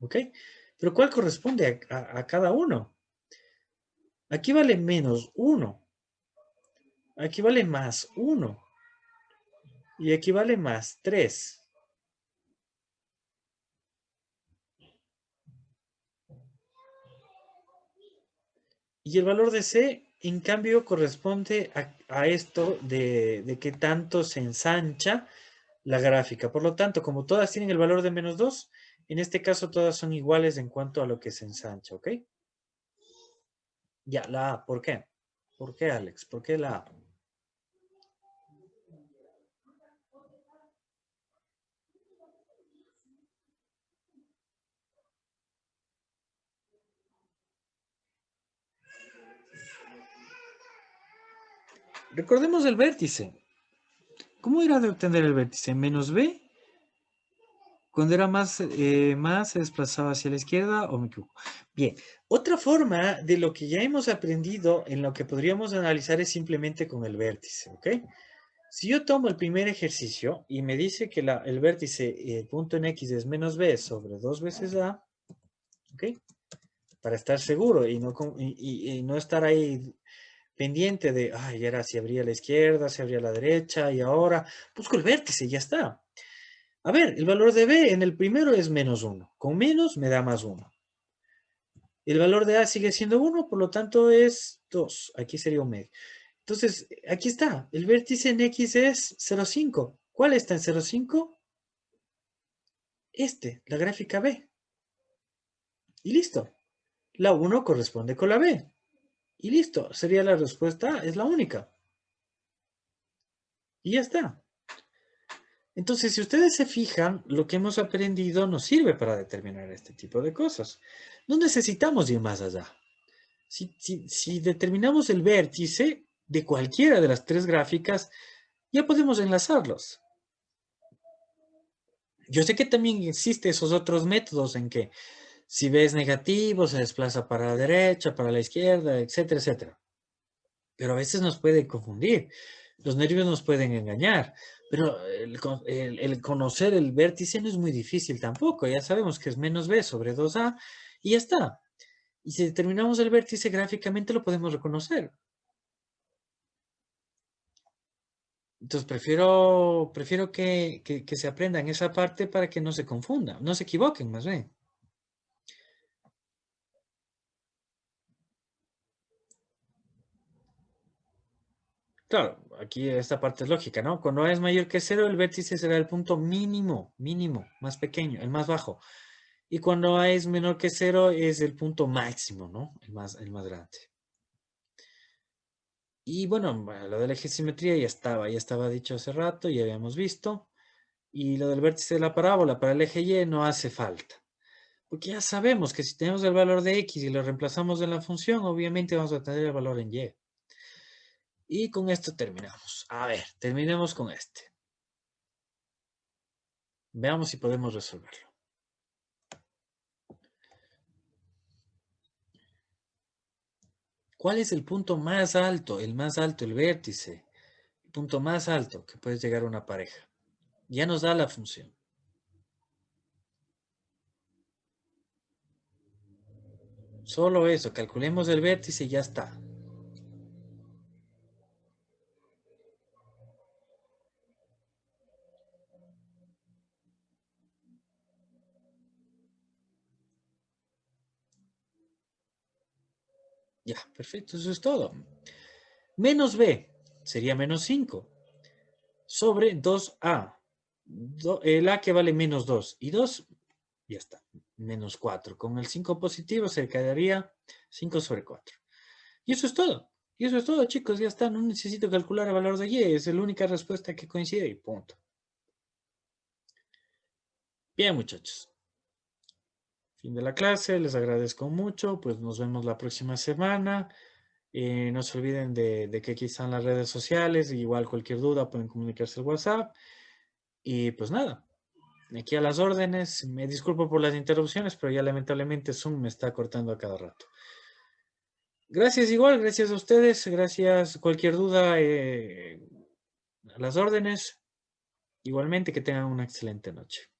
¿Ok? Pero ¿cuál corresponde a cada uno? Aquí vale menos 1. Aquí vale más 1. Y aquí vale más 3. Y el valor de C, en cambio, corresponde a esto de que tanto se ensancha la gráfica. Por lo tanto, como todas tienen el valor de menos 2, en este caso todas son iguales en cuanto a lo que se ensancha, ¿ok? Ya, la A, ¿por qué? ¿Por qué, Alex? ¿Por qué la A? Recordemos el vértice. ¿Cómo era de obtener el vértice? Menos B. Cuando era más, más se desplazaba hacia la izquierda o me equivoco. Bien, otra forma de lo que ya hemos aprendido en lo que podríamos analizar es simplemente con el vértice, ¿ok? Si yo tomo el primer ejercicio y me dice que el vértice, el punto en X es menos B sobre 2 veces A, ¿ok? Para estar seguro y y no estar ahí pendiente de, ay, era si abría a la izquierda, si abría a la derecha y ahora busco el vértice y ya está. A ver, el valor de B en el primero es menos 1. Con menos me da más 1. El valor de A sigue siendo 1, por lo tanto es 2. Aquí sería un medio. Entonces, aquí está. El vértice en X es 0,5. ¿Cuál está en 0,5? La gráfica B. Y listo. La 1 corresponde con la B. Y listo. Sería la respuesta A. Es la única. Y ya está. Entonces, si ustedes se fijan, lo que hemos aprendido nos sirve para determinar este tipo de cosas. No necesitamos ir más allá. Si determinamos el vértice de cualquiera de las tres gráficas, ya podemos enlazarlos. Yo sé que también existen esos otros métodos en que si B es negativo, se desplaza para la derecha, para la izquierda, etcétera, etcétera. Pero a veces nos puede confundir. Los nervios nos pueden engañar. Pero el conocer el vértice no es muy difícil tampoco. Ya sabemos que es menos B sobre 2A y ya está. Y si determinamos el vértice gráficamente lo podemos reconocer. Entonces prefiero que se aprenda en esa parte para que no se confunda, no se equivoquen más bien. Claro, aquí esta parte es lógica, ¿no? Cuando A es mayor que 0, el vértice será el punto mínimo, más pequeño, el más bajo. Y cuando A es menor que 0, es el punto máximo, ¿no? El más grande. Y bueno, lo de la eje de simetría ya estaba dicho hace rato, ya habíamos visto. Y lo del vértice de la parábola para el eje Y no hace falta. Porque ya sabemos que si tenemos el valor de X y lo reemplazamos en la función, obviamente vamos a tener el valor en Y. Y con esto terminamos. A ver, terminemos con este. Veamos si podemos resolverlo. ¿Cuál es el punto más alto? El más alto, el vértice. El punto más alto que puede llegar a una pareja. Ya nos da la función. Solo eso, calculemos el vértice y ya está. Ya, perfecto, eso es todo. Menos B sería menos 5 sobre 2A. El A que vale menos 2 y 2, ya está, menos 4. Con el 5 positivo se quedaría 5 sobre 4. Y eso es todo. Y eso es todo, chicos, ya está. No necesito calcular el valor de Y, es la única respuesta que coincide y punto. Bien, muchachos. Fin de la clase, les agradezco mucho, pues nos vemos la próxima semana. No se olviden de que aquí están las redes sociales, igual cualquier duda pueden comunicarse al WhatsApp. Y pues nada, aquí a las órdenes. Me disculpo por las interrupciones, pero ya lamentablemente Zoom me está cortando a cada rato. Gracias igual, gracias a ustedes, gracias. Cualquier duda, a las órdenes. Igualmente que tengan una excelente noche.